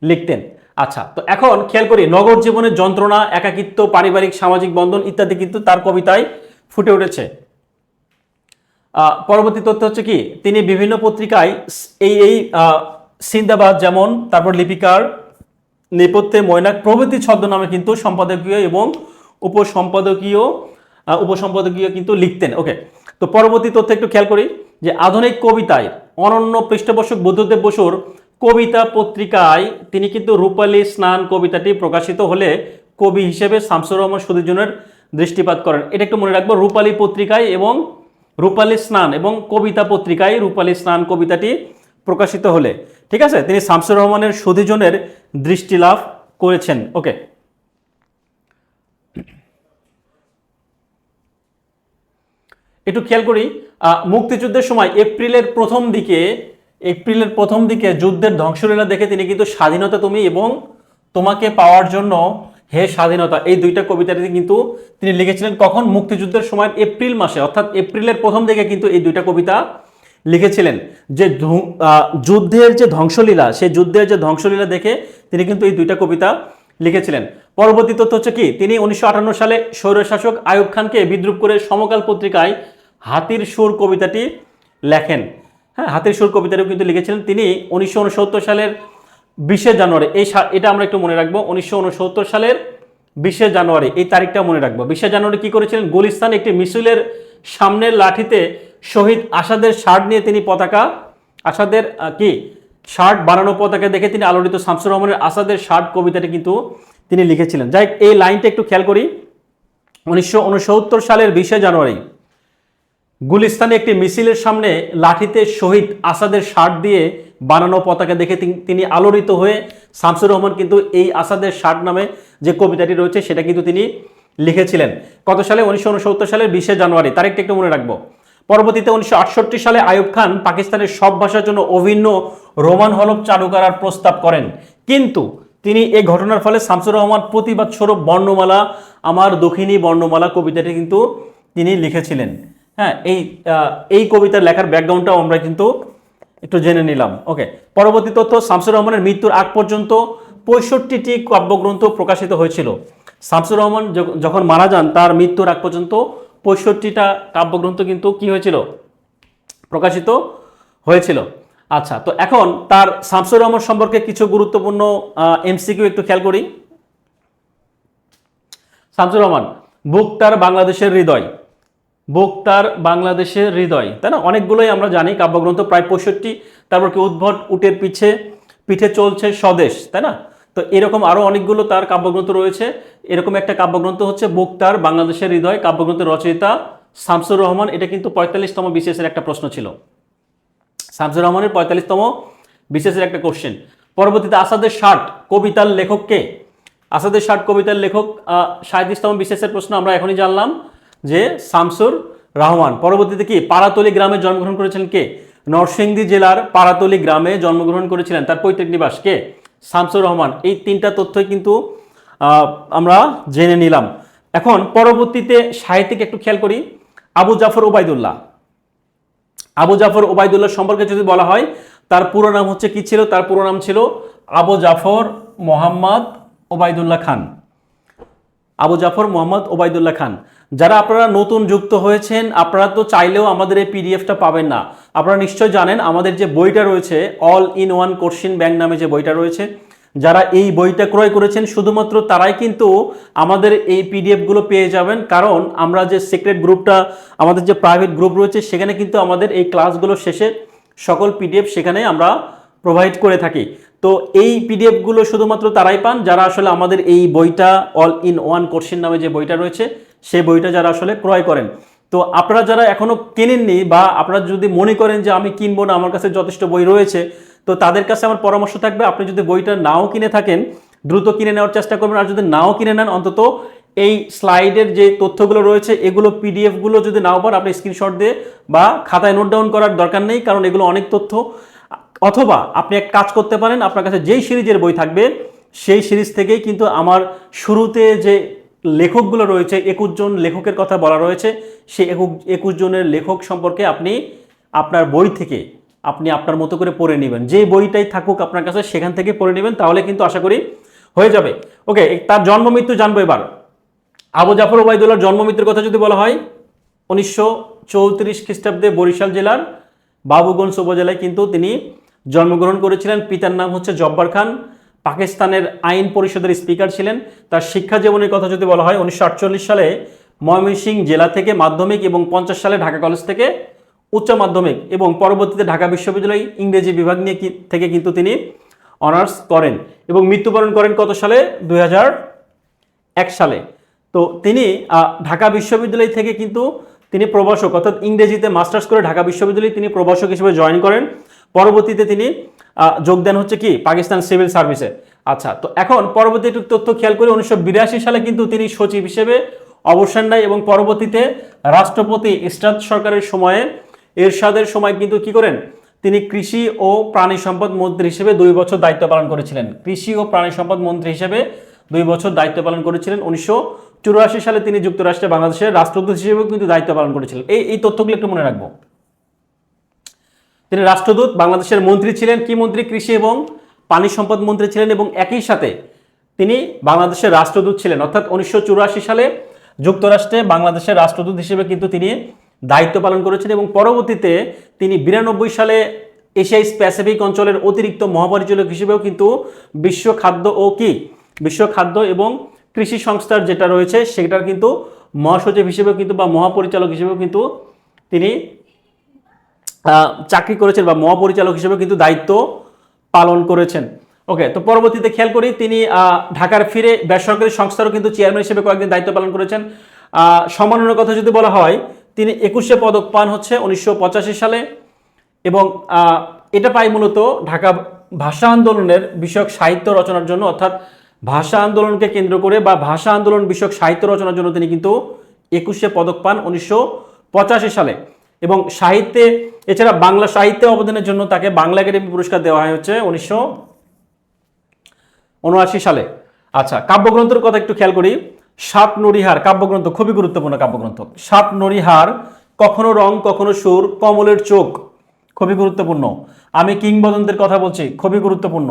লিখতেন। আচ্ছা, তো এখন খেয়াল করি, নগর জীবনের যন্ত্রণা, একাকিত্ব, পারিবারিক সামাজিক বন্ধন ইত্যাদি কিন্তু তার কবিতায় ফুটে উঠেছে। পরবর্তী তথ্য হচ্ছে কি, তিনি বিভিন্ন পত্রিকায় এই এই সিন্দাবাদ যেমন, তারপর লিপিকার, নেপথ্যে ময়নাক প্রভৃতি ছদ্মনামে কিন্তু সম্পাদকীয় এবং উপসম্পাদকীয় উপসম্পাদকীয় কিন্তু লিখতেন। ওকে, তো পরবর্তী তথ্য একটু খেয়াল করি যে আধুনিক কবিতায় অনন্য পৃষ্ঠপোষক বুদ্ধদেব বসুর কবিতা পত্রিকায় তিনি কিন্তু রূপালী স্নান কবিতাটি প্রকাশিত হলে কবি হিসেবে শামসুর রহমান সুধীরজনের দৃষ্টিপাত করেন। এটা একটু মনে রাখবো, রূপালী পত্রিকায় এবং রূপালী স্নান এবং কবিতা পত্রিকায় রূপালী স্নান কবিতাটি প্রকাশিত হলে, ঠিক আছে, তিনি শামসুর রহমানের সুধীরজনের দৃষ্টি লাভ করেছেন। ওকে, একটু খেয়াল করি, মুক্তিযুদ্ধের সময় এপ্রিলের প্রথম দিকে যুদ্ধের ধ্বংসলীলা দেখে তিনি কিন্তু স্বাধীনতা তুমি এবং তোমাকে পাওয়ার জন্য হে স্বাধীনতা, এই দুইটা কবিতাটি কিন্তু তিনি লিখেছিলেন। কখন? মুক্তিযুদ্ধের সময় এপ্রিল মাসে, অর্থাৎ এপ্রিলের প্রথম দিকে কিন্তু এই দুইটা কবিতা লিখেছিলেন। যে যুদ্ধের যে ধ্বংসলীলা, সেই যুদ্ধের যে ধ্বংসলীলা দেখে তিনি কিন্তু এই দুইটা কবিতা লিখেছিলেন। পরবর্তী তথ্য হচ্ছে কি, তিনি 1958 সালে স্বৈরশাসক আইয়ুব খানকে বিদ্রূপ করে সমকাল পত্রিকায় হাতির সুর কবিতাটি লেখেন। হ্যাঁ, হাতির সুর কবিতাটিও কিন্তু লিখেছিলেন তিনি 1969 সালের 20 জানুয়ারি। এটা আমরা একটু মনে রাখবো, 1969 সালের 20 জানুয়ারি, এই তারিখটা মনে রাখবো। 20 জানুয়ারি কি করেছিলেন? গুলিস্তান একটি মিছিলের সামনের লাঠিতে শহীদ আসাদের শার্ট নিয়ে তিনি আসাদের শার্ট বানানো পতাকা দেখে তিনি আলোড়িত শামসুর রহমানের আসাদের শার্ট কবিতাটি কিন্তু তিনি লিখেছিলেন। যাই, এই লাইনটা একটু খেয়াল করি, 1969 সালের 20 জানুয়ারি গুলিস্তানে একটি মিছিলের সামনে লাঠিতে শহীদ আসাদের শার্ট দিয়ে বানানো পতাকা দেখে তিনি আলোড়িত হয়ে শামসুর রহমান কিন্তু এই আসাদের শার্ট নামে যে কবিতাটি রয়েছে সেটা কিন্তু তিনি লিখেছিলেন। কত সালে? 1969 সালের 20 জানুয়ারি, তারিখটা একটু মনে রাখবো। পরবর্তীতে 1968 সালে আইয়ুব খান পাকিস্তানের সব ভাষার জন্য অভিন্ন রোমান হলফ চালু করার প্রস্তাব করেন, কিন্তু তিনি এই ঘটনার ফলে শামসুর রহমান প্রতিবাদ স্বরূপ বর্ণমালা আমার দক্ষিণী বর্ণমালা কবিতাটি কিন্তু তিনি লিখেছিলেন। হ্যাঁ, এই কবিতার লেখার ব্যাকগ্রাউন্ডটাও আমরা কিন্তু একটু জেনে নিলাম। ওকে, পরবর্তী তথ্য, শামসুর রহমানের মৃত্যুর আগ পর্যন্ত 65টি কাব্যগ্রন্থ প্রকাশিত হয়েছিল। শামসুর রহমান যখন মারা যান, তার মৃত্যুর আগ পর্যন্ত 65টা কাব্যগ্রন্থ কিন্তু কি হয়েছিল? প্রকাশিত হয়েছিল। আচ্ছা, তো এখন তার শামসুর রহমান সম্পর্কে কিছু গুরুত্বপূর্ণ এমসিকিউ একটু খেয়াল করি। শামসুর রহমান, বুক তার বাংলাদেশের হৃদয়, বুক তার বাংলাদেশের হৃদয়, তাই না? অনেকগুলোই আমরা জানি কাব্যগ্রন্থ, প্রায় 65। তারপর কি উদ্ভট উটের পিঠে চলছে স্বদেশ, তাই না? তো এরকম আরো অনেকগুলো তার কাব্যগ্রন্থ রয়েছে। এরকম একটা কাব্যগ্রন্থ হচ্ছে বুক তার বাংলাদেশের হৃদয়, কাব্যগ্রন্থের রচয়িতা শামসুর রহমান। এটা কিন্তু 45তম বিসিএসের একটা প্রশ্ন ছিল। শামসুর রহমানের 45তম বিসিএসের একটা কোশ্চেন। পরবর্তীতে আসাদের শার্ট কবিতার লেখক কে? আসাদের শার্ট কবিতার লেখক 37তম বিসিএসের প্রশ্ন আমরা এখনই জানলাম যে শামসুর রহমান। পরবর্তীতে কি, পাড়াতলী গ্রামে জন্মগ্রহণ করেছিলেন কে? নরসিংদী জেলার পাড়াতলী গ্রামে জন্মগ্রহণ করেছিলেন। তার পৈতৃক নিবাস কে? শামসুর রহমান। এই তিনটা তথ্যই কিন্তু আমরা জেনে নিলাম। এখন পরবর্তীতে সাহিত্যিক একটু খেয়াল করি, আবু জাফর ওবায়দুল্লাহ। আবু জাফর ওবায়দুল্লাহ সম্পর্কে যদি বলা হয়, তার পুরো নাম হচ্ছে কি ছিল? তার পুরো নাম ছিল আবু জাফর মোহাম্মদ ওবায়দুল্লাহ খান। আবু জাফর মোহাম্মদ ওবায়দুল্লাহ খান। যারা আপনারা নতুন যুক্ত হয়েছেন, আপনারা তো চাইলেও আমাদের এই পিডিএফটা পাবেন না। আপনারা নিশ্চয় জানেন আমাদের যে বইটা রয়েছে, all in one question bank নামে যে বইটা রয়েছে, যারা এই বইটা ক্রয় করেছেন শুধুমাত্র তারাই কিন্তু আমাদের এই পিডিএফগুলো পেয়ে যাবেন। কারণ আমরা যে সিক্রেট গ্রুপটা, আমাদের যে প্রাইভেট গ্রুপ রয়েছে, সেখানে কিন্তু আমাদের এই ক্লাসগুলো শেষে সকল পিডিএফ সেখানে আমরা প্রোভাইড করে থাকি। তো এই পিডিএফগুলো শুধুমাত্র তারাই পান যারা আসলে আমাদের এই বইটা, অল ইন ওয়ান কোশ্চেন নামে যে বইটা রয়েছে, সেই বইটা যারা আসলে ক্রয় করেন। তো আপনারা যারা এখনো কেনেননি, বা আপনারা যদি মনে করেন যে আমি কিনবো না, আমার কাছে যথেষ্ট বই রয়েছে, তো তাদের কাছে আমার পরামর্শ থাকবে, আপনি যদি বইটা নাও কিনে থাকেন দ্রুত কিনে নেওয়ার চেষ্টা করবেন। আর যদি নাও কিনে নেন, অন্তত এই স্লাইডের যে তথ্যগুলো রয়েছে, এগুলো পিডিএফগুলো যদি নাও পান, আপনি স্ক্রিনশট দিয়ে বা খাতায় নোট ডাউন করার দরকার নেই, কারণ এগুলো অনেক তথ্য। অথবা আপনি এক কাজ করতে পারেন, আপনার কাছে যেই সিরিজের বই থাকবে সেই সিরিজ থেকেই কিন্তু আমার শুরুতে যে লেখকগুলো রয়েছে, 21 জন লেখকের কথা বলা রয়েছে, সেই 21 জনের লেখক সম্পর্কে আপনি আপনার বই থেকে আপনি আপনার মতো করে পড়ে নেবেন। যে বইটাই থাকুক আপনার কাছে, সেখান থেকে পড়ে নেবেন, তাহলে কিন্তু আশা করি হয়ে যাবে। ওকে, তার জন্ম মৃত্যু জানবো এবার। আবু জাফর ওবায়দুল্লাহর জন্ম মৃত্যুর কথা যদি বলা হয়, 1934 খ্রিস্টাব্দে বরিশাল জেলার বাবুগঞ্জ উপজেলায় কিন্তু তিনি জন্মগ্রহণ করেছিলেন। পিতার নাম হচ্ছে জব্বার খান, পাকিস্তানের আইন পরিষদের স্পিকার ছিলেন। তার শিক্ষা জীবনের কথা যদি বলা হয়, 1948 সালে ময়মনসিংহ জেলা থেকে মাধ্যমিক এবং 50 সালে ঢাকা কলেজ থেকে উচ্চ মাধ্যমিক এবং পরবর্তীতে ঢাকা বিশ্ববিদ্যালয় ইংরেজি বিভাগ নিয়ে থেকে কিন্তু তিনি অনার্স করেন এবং মৃত্যুবরণ করেন কত সালে? 2001 সালে। তো তিনি ঢাকা বিশ্ববিদ্যালয় থেকে কিন্তু তিনি প্রভাষক অর্থাৎ ইংরেজিতে মাস্টার্স করে ঢাকা বিশ্ববিদ্যালয়ে তিনি প্রভাষক হিসেবে জয়েন করেন। পরবর্তীতে তিনি যোগ দেন হচ্ছে কি পাকিস্তান সিভিল সার্ভিসে। আচ্ছা, তো এখন পরবর্তী একটু তথ্য খেয়াল করি, 1982 সালে কিন্তু তিনি সচিব হিসেবে অবসর নেয় এবং পরবর্তীতে রাষ্ট্রপতি এরশাদ সরকারের সময়ে এরশাদের সময় কিন্তু কি করেন, তিনি কৃষি ও প্রাণী সম্পদ মন্ত্রী হিসেবে 2 বছর দায়িত্ব পালন করেছিলেন। কৃষি ও প্রাণী সম্পদ মন্ত্রী হিসেবে 2 বছর দায়িত্ব পালন করেছিলেন। 1984 সালে তিনি যুক্তরাষ্ট্রে বাংলাদেশের রাষ্ট্রদূত হিসেবেও কিন্তু দায়িত্ব পালন করেছিলেন। এই তথ্যগুলো একটু মনে রাখবো। তিনি রাষ্ট্রদূত, বাংলাদেশের মন্ত্রী ছিলেন, কি মন্ত্রী? কৃষি এবং পানি সম্পদ মন্ত্রী ছিলেন এবং একই সাথে তিনি বাংলাদেশের রাষ্ট্রদূত ছিলেন। অর্থাৎ 1984 সালে যুক্তরাষ্ট্রে বাংলাদেশের রাষ্ট্রদূত হিসেবে কিন্তু তিনি দায়িত্ব পালন করেছেন এবং পরবর্তীতে তিনি 92 সালে এশিয়া প্যাসিফিক অঞ্চলের অতিরিক্ত মহাপরিচালক হিসেবেও কিন্তু বিশ্ব খাদ্য এবং কৃষি সংস্থার যেটা রয়েছে সেটার কিন্তু মহাসচিব হিসেবেও কিন্তু বা মহাপরিচালক হিসেবেও কিন্তু তিনি চাকরি করেছেন বা মহাপরিচালক হিসেবে কিন্তু দায়িত্ব পালন করেছেন। ওকে, তো পরবর্তীতে খেয়াল করি তিনি ঢাকার ফিরে বেসরকারি সংস্থারও কিন্তু চেয়ারম্যান হিসেবে কয়েকদিন দায়িত্ব পালন করেছেন। সম্মাননার কথা যদি বলা হয়, তিনি 21শে পদক পান হচ্ছে 1985 সালে এবং এটা পাই মূলত ঢাকা ভাষা আন্দোলনের বিষয়ক সাহিত্য রচনার জন্য, অর্থাৎ ভাষা আন্দোলনকে কেন্দ্র করে বা ভাষা আন্দোলন বিষয়ক সাহিত্য রচনার জন্য তিনি কিন্তু 21শে পদক পান 1985 সালে এবং সাহিত্যে এছাড়া বাংলা সাহিত্যে অবদানের জন্য তাকে বাংলা একাডেমি পুরস্কার দেওয়া হয় হচ্ছে 1979 সালে। আচ্ছা, কাব্যগ্রন্থের কথা একটু খেয়াল করি। সাত নরিহার কাব্যগ্রন্থ খুবই গুরুত্বপূর্ণ কাব্যগ্রন্থ। সাত নরিহার, কখনো রং কখনো সুর, কমলের চোখ খুবই গুরুত্বপূর্ণ। আমি কিংবদন্তির কথা বলছি, খুবই গুরুত্বপূর্ণ।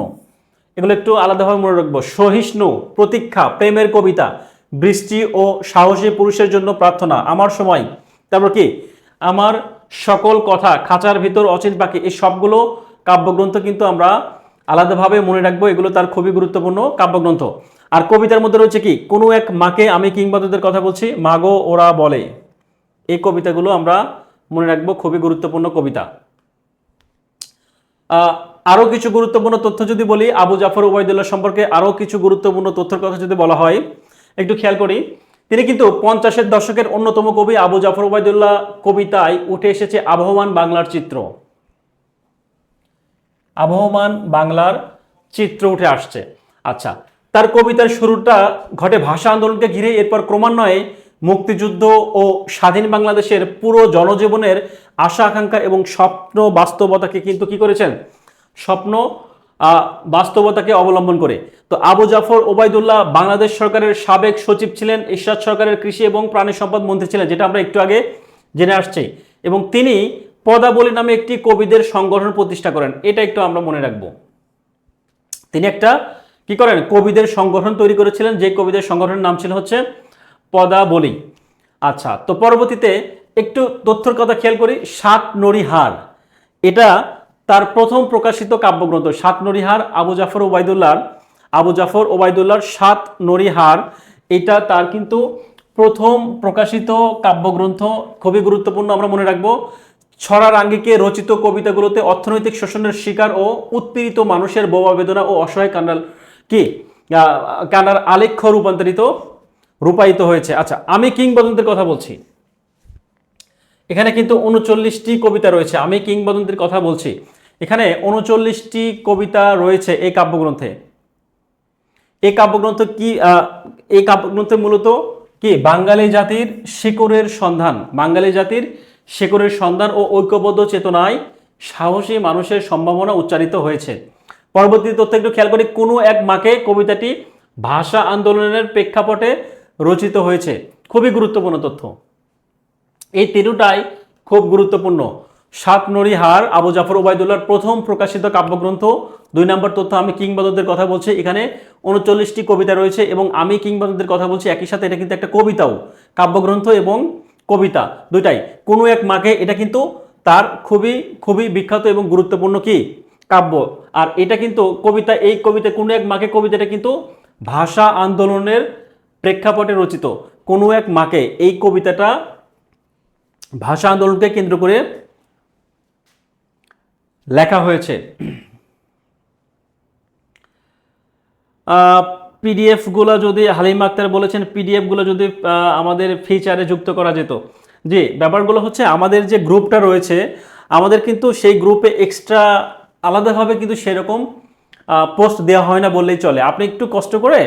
এগুলো একটু আলাদাভাবে মনে রাখবো। সহিষ্ণু, প্রতীক্ষা, প্রেমের কবিতা, বৃষ্টি ও সাহসী পুরুষের জন্য প্রার্থনা, আমার সময়, তারপর কি আমার সকল কথা, খাঁচার ভিতর অচিন পাখি, এই সবগুলো কাব্যগ্রন্থ কিন্তু আমরা আলাদাভাবে মনে রাখবো। এগুলো তার খুবই গুরুত্বপূর্ণ কাব্যগ্রন্থ। আর কবিতার মধ্যে রয়েছে কি, কোনো এক মাকে আমি কিংবদন্তির কথা বলছি, মাগো ওরা বলে, এই কবিতাগুলো আমরা মনে রাখবো, খুবই গুরুত্বপূর্ণ কবিতা। আরো কিছু গুরুত্বপূর্ণ তথ্য যদি বলি আবু জাফর ওবায়দুল্লাহ সম্পর্কে, আরো কিছু গুরুত্বপূর্ণ তথ্যের কথা যদি বলা হয় একটু খেয়াল করি। তিনি কিন্তু 50-এর দশকের অন্যতম কবি। আবু জাফর ওবায়দুল্লাহ কবিতায় উঠে এসেছে আবহমান বাংলার চিত্র, আবহমান বাংলার চিত্র উঠে আসছে। আচ্ছা, তার কবিতার শুরুটা ঘটে ভাষা আন্দোলনকে ঘিরে, এরপর ক্রমান্বয়ে মুক্তিযুদ্ধ ও স্বাধীন বাংলাদেশের পুরো জনজীবনের আশা আকাঙ্ক্ষা এবং স্বপ্ন বাস্তবতাকে কিন্তু কি করেছেন, স্বপ্ন বাস্তবতাকে অবলম্বন করে। তো আবু জাফর ওবায়দুল্লাহ বাংলাদেশ সরকারের সাবেক সচিব ছিলেন, এরশাদ সরকারের কৃষি এবং প্রাণী সম্পদ মন্ত্রী ছিলেন, যেটা আমরা একটু আগে জেনে আসছি। এবং তিনি পদাবলী নামে একটি কবিদের সংগঠন প্রতিষ্ঠা করেন, এটা একটু আমরা মনে রাখবো। তিনি একটা কি করেন, কবিদের সংগঠন তৈরি করেছিলেন, যে কবিদের সংগঠনের নাম ছিল হচ্ছে পদাবলী। আচ্ছা, তো পরবর্তীতে একটু তথ্যের কথা খেয়াল করি। সাত নরিহার, এটা তার প্রথম প্রকাশিত কাব্যগ্রন্থ। সাত নরিহার আবু জাফর ওবায়দুল্লাহর সাত নরিহার, এটা তার কিন্তু প্রথম প্রকাশিত কাব্যগ্রন্থ, খুবই গুরুত্বপূর্ণ, আমরা মনে রাখবো। ছড়ার আঙ্গিকে রচিত কবিতাগুলোতে অর্থনৈতিক শোষণের শিকার ও উৎপীড়িত মানুষের বোবা বেদনা ও অসহায় কান্নার আলেখ্য রূপায়িত হয়েছে। আচ্ছা, আমি কিংবদন্তির কথা বলছি, এখানে কিন্তু 39টি কবিতা রয়েছে। আমি কিংবদন্তির কথা বলছি, এখানে 39টি কবিতা রয়েছে এই কাব্যগ্রন্থে। এই কাব্যগ্রন্থ কি, এই কাব্যগ্রন্থে মূলত কি বাঙালি জাতির শিকড়ের সন্ধান ও ঐক্যবদ্ধ চেতনায় সাহসী মানুষের সম্ভাবনা উচ্চারিত হয়েছে। পরবর্তী তথ্য একটু খেয়াল করি। কোনো এক মাকে কবিতাটি ভাষা আন্দোলনের প্রেক্ষাপটে রচিত হয়েছে, খুবই গুরুত্বপূর্ণ তথ্য। এই তিনটাই খুব গুরুত্বপূর্ণ। সাত নরিহার আবু জাফর ওবায়দুল্লাহর প্রথম প্রকাশিত কাব্যগ্রন্থ, 2 নম্বর তথ্য, আমি কিংবদন্তির কথা বলছি, এখানে 39টি কবিতা রয়েছে এবং আমি কিংবদন্তির কথা বলছি, একই সাথে এটা কিন্তু একটা কবিতাও, কাব্যগ্রন্থ এবং কবিতা দুইটাই। কোনো এক মাকে, এটা কিন্তু তার খুবই খুবই বিখ্যাত এবং গুরুত্বপূর্ণ কি কাব্য। আর এটা কিন্তু কবিতা, এই কবিতা কোনো এক মাকে কবিতাটা কিন্তু ভাষা আন্দোলনের প্রেক্ষাপটে রচিত। কোনো এক মাকে, এই কবিতাটা ভাষা আন্দোলনকে কেন্দ্র করে লেখা হয়েছে। পিডিএফ গুলো যদি, হালিমা আক্তার বলেছেন পিডিএফ গুলো যদি আমাদের ফিচারে যুক্ত করা যেত। জি, ব্যাপারগুলো হচ্ছে আমাদের যে গ্রুপটা রয়েছে, আমাদের কিন্তু সেই গ্রুপে এক্সট্রা আলাদাভাবে কিন্তু সেরকম পোস্ট দেওয়া হয় না বললেই চলে। আপনি একটু কষ্ট করে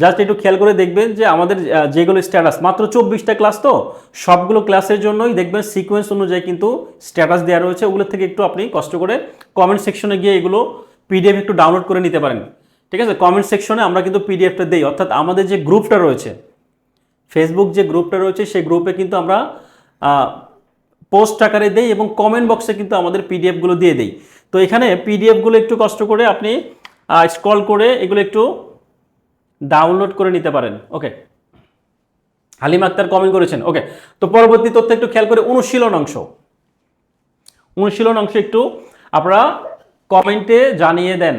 জাস্ট একটু খেয়াল করে দেখবেন যে আমাদের যেগুলো স্ট্যাটাস, মাত্র 24টা ক্লাস, তো সবগুলো ক্লাসের জন্যই দেখবেন সিকোয়েন্স অনুযায়ী কিন্তু স্ট্যাটাস দেওয়া রয়েছে। ওগুলো থেকে একটু আপনি কষ্ট করে কমেন্ট সেকশনে গিয়ে এগুলো পিডিএফ একটু ডাউনলোড করে নিতে পারেন। ঠিক আছে, কমেন্ট সেকশনে আমরা কিন্তু পিডিএফটা দেই, অর্থাৎ আমাদের যে গ্রুপটা রয়েছে, ফেসবুক যে গ্রুপটা রয়েছে, সেই গ্রুপে কিন্তু আমরা পোস্ট আকারে দেই এবং কমেন্ট বক্সে কিন্তু আমাদের পিডিএফগুলো দিয়ে দেই। তো এখানে পিডিএফগুলো একটু কষ্ট করে আপনি স্ক্রল করে এগুলো একটু ডাউনলোড করে নিতে পারেন। ওকে, হালিমা আক্তার কমেন্ট করেছেন। ওকে, তো পরবর্তী তথ্য একটু খেয়াল করে অনুশীলন অংশ, অনুশীলন অংশ একটু আপনারা কমেন্টে জানিয়ে দেন,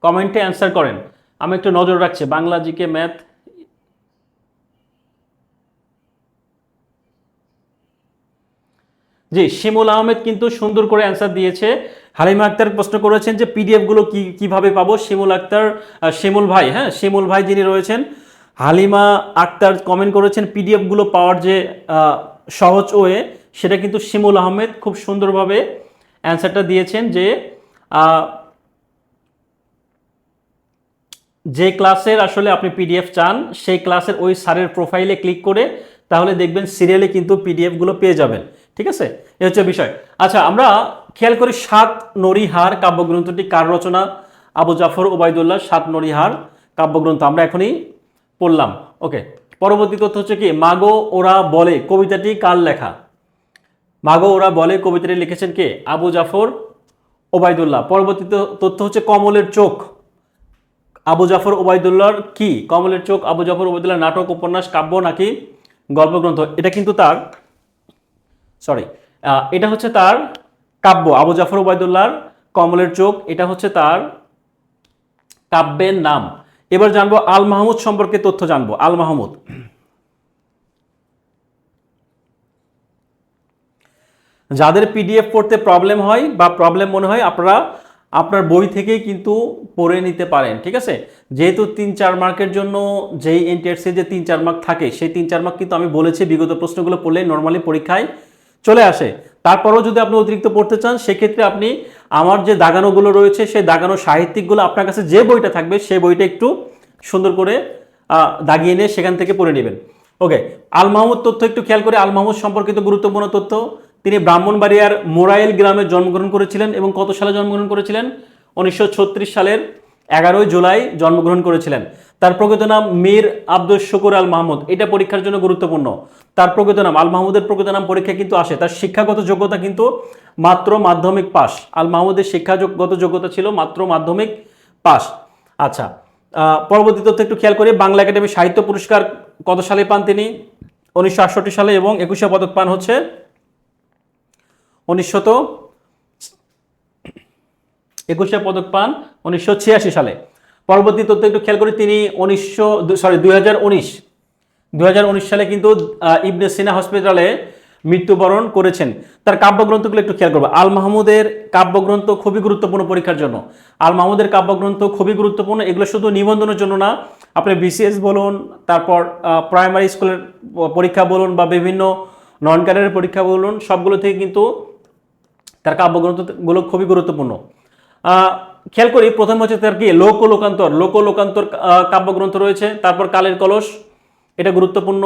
কমেন্টে অ্যান্সার করেন। আমি একটু নজর রাখছি বাংলা জিকে ম্যাথ। জি, শিমুল আহমেদ কিন্তু সুন্দর করে অ্যান্সার দিয়েছে। হালিমা আক্তার প্রশ্ন করেছেন যে পিডিএফ গুলো কিভাবে পাবো। শিমুল আক্তার, শিমুল ভাই, হ্যাঁ শিমুল ভাই যিনি রয়েছেন, হালিমা আক্তার কমেন্ট করেছেন পিডিএফ গুলো পাওয়ার যে সহজ ওয়ে, সেটা কিন্তু শিমুল আহমেদ খুব সুন্দরভাবে অ্যান্সারটা দিয়েছেন যে যে ক্লাসের আসলে আপনি পিডিএফ চান, সেই ক্লাসের ওই স্যারের প্রোফাইলে ক্লিক করে তাহলে দেখবেন সিরিয়ালে কিন্তু পিডিএফ গুলো পেয়ে যাবেন। ঠিক আছে, এ হচ্ছে বিষয়। আচ্ছা, আমরা খেয়াল করি 7 নরিহার কাব্যগ্রন্থটি কার রচনা? আবু জাফর ওবায়দুল্লাহ 7 নরিহার কাব্যগ্রন্থ আমরা এখনই পড়লাম। ওকে, পরবর্তী তথ্য হচ্ছে কি, মাগো ওরা বলে কবিতাটি কার লেখা? মাগো ওরা বলে কবিতাটি লিখেছেন কে? আবু জাফর ওবায়দুল্লাহ। পরবর্তী তথ্য হচ্ছে কমলের চোখ আবু জাফর ওবায়দুল্লাহর কি? কমলের চোখ আবু জাফর ওবায়দুল্লাহ নাটক, উপন্যাস, কাব্য নাকি গল্পগ্রন্থ? এটা কিন্তু তার, সরি, এটা হচ্ছে তার কাব্য। আবু জাফর ওবায়দুল্লাহর কমলের চোখ, এটা হচ্ছে তার কাব্যের নাম। এবার জানবো আল মাহমুদ সম্পর্কে তথ্য জানবো। আল মাহমুদ, যাদের পিডিএফ পড়তে প্রবলেম হয় বা প্রবলেম মনে হয়, আপনারা আপনার বই থেকেই কিন্তু পড়ে নিতে পারেন। ঠিক আছে, যেহেতু 3-4 মার্কের জন্য যেই এনটিআরসি যে 3-4 মার্ক থাকে, সেই 3-4 মার্ক কিন্তু আমি বলেছি বিগত প্রশ্নগুলো পড়লে নর্মালি পরীক্ষায় চলে আসে। তারপরেও যদি আপনি অতিরিক্ত পড়তে চান, সেক্ষেত্রে আপনি আমার যে দাগানোগুলো রয়েছে, সেই দাগানো সাহিত্যিকগুলো আপনার কাছে যে বইটা থাকবে, সেই বইটা একটু সুন্দর করে দাগিয়ে নিয়ে সেখান থেকে পড়ে নেবেন। ওকে, আল মাহমুদ তথ্য একটু খেয়াল করে, আল মাহমুদ সম্পর্কিত গুরুত্বপূর্ণ তথ্য। তিনি ব্রাহ্মণবাড়িয়ার মোরাইল গ্রামে জন্মগ্রহণ করেছিলেন এবং কত সালে জন্মগ্রহণ করেছিলেন? 1936 সালের 11 জুলাই জন্মগ্রহণ করেছিলেন। তার প্রকৃত নাম মীর আব্দুল শুকুর আল মাহমুদ। এটা পরীক্ষার জন্য গুরুত্বপূর্ণ। তার প্রকৃত নাম, আল মাহমুদের প্রকৃত নাম পরীক্ষায় কিন্তু আসে। তার শিক্ষাগত যোগ্যতা কিন্তু মাত্র মাধ্যমিক পাস। আল মাহমুদের শিক্ষাগত যোগ্যতা ছিল মাত্র মাধ্যমিক পাস। আচ্ছা, পরবর্তী তথ্য একটু খেয়াল করি, বাংলা একাডেমি সাহিত্য পুরস্কার কত সালে পান তিনি? 1968 সালে, এবং একুশে পদক পান হচ্ছে 1986 সালে। পরবর্তী তথ্য একটু খেয়াল করি, তিনি 2019 সালে কিন্তু ইবনে সিনা হসপিটালে মৃত্যুবরণ করেছেন। তার কাব্যগ্রন্থগুলো একটু খেয়াল করবো। আল মাহমুদের কাব্যগ্রন্থ খুবই গুরুত্বপূর্ণ পরীক্ষার জন্য। আল মাহমুদের কাব্যগ্রন্থ খুবই গুরুত্বপূর্ণ। এগুলো শুধু নিবন্ধনের জন্য না, আপনি বিসিএস বলুন, তারপর প্রাইমারি স্কুলের পরীক্ষা বলুন, বা বিভিন্ন নন ক্যাডারের পরীক্ষা বলুন, সবগুলো থেকে কিন্তু তার কাব্যগ্রন্থগুলো খুবই গুরুত্বপূর্ণ। খেয়াল করি, প্রথম হচ্ছে তার কি লোকলোকান্তর কাব্যগ্রন্থ রয়েছে। তারপর কালের কলস, এটা গুরুত্বপূর্ণ।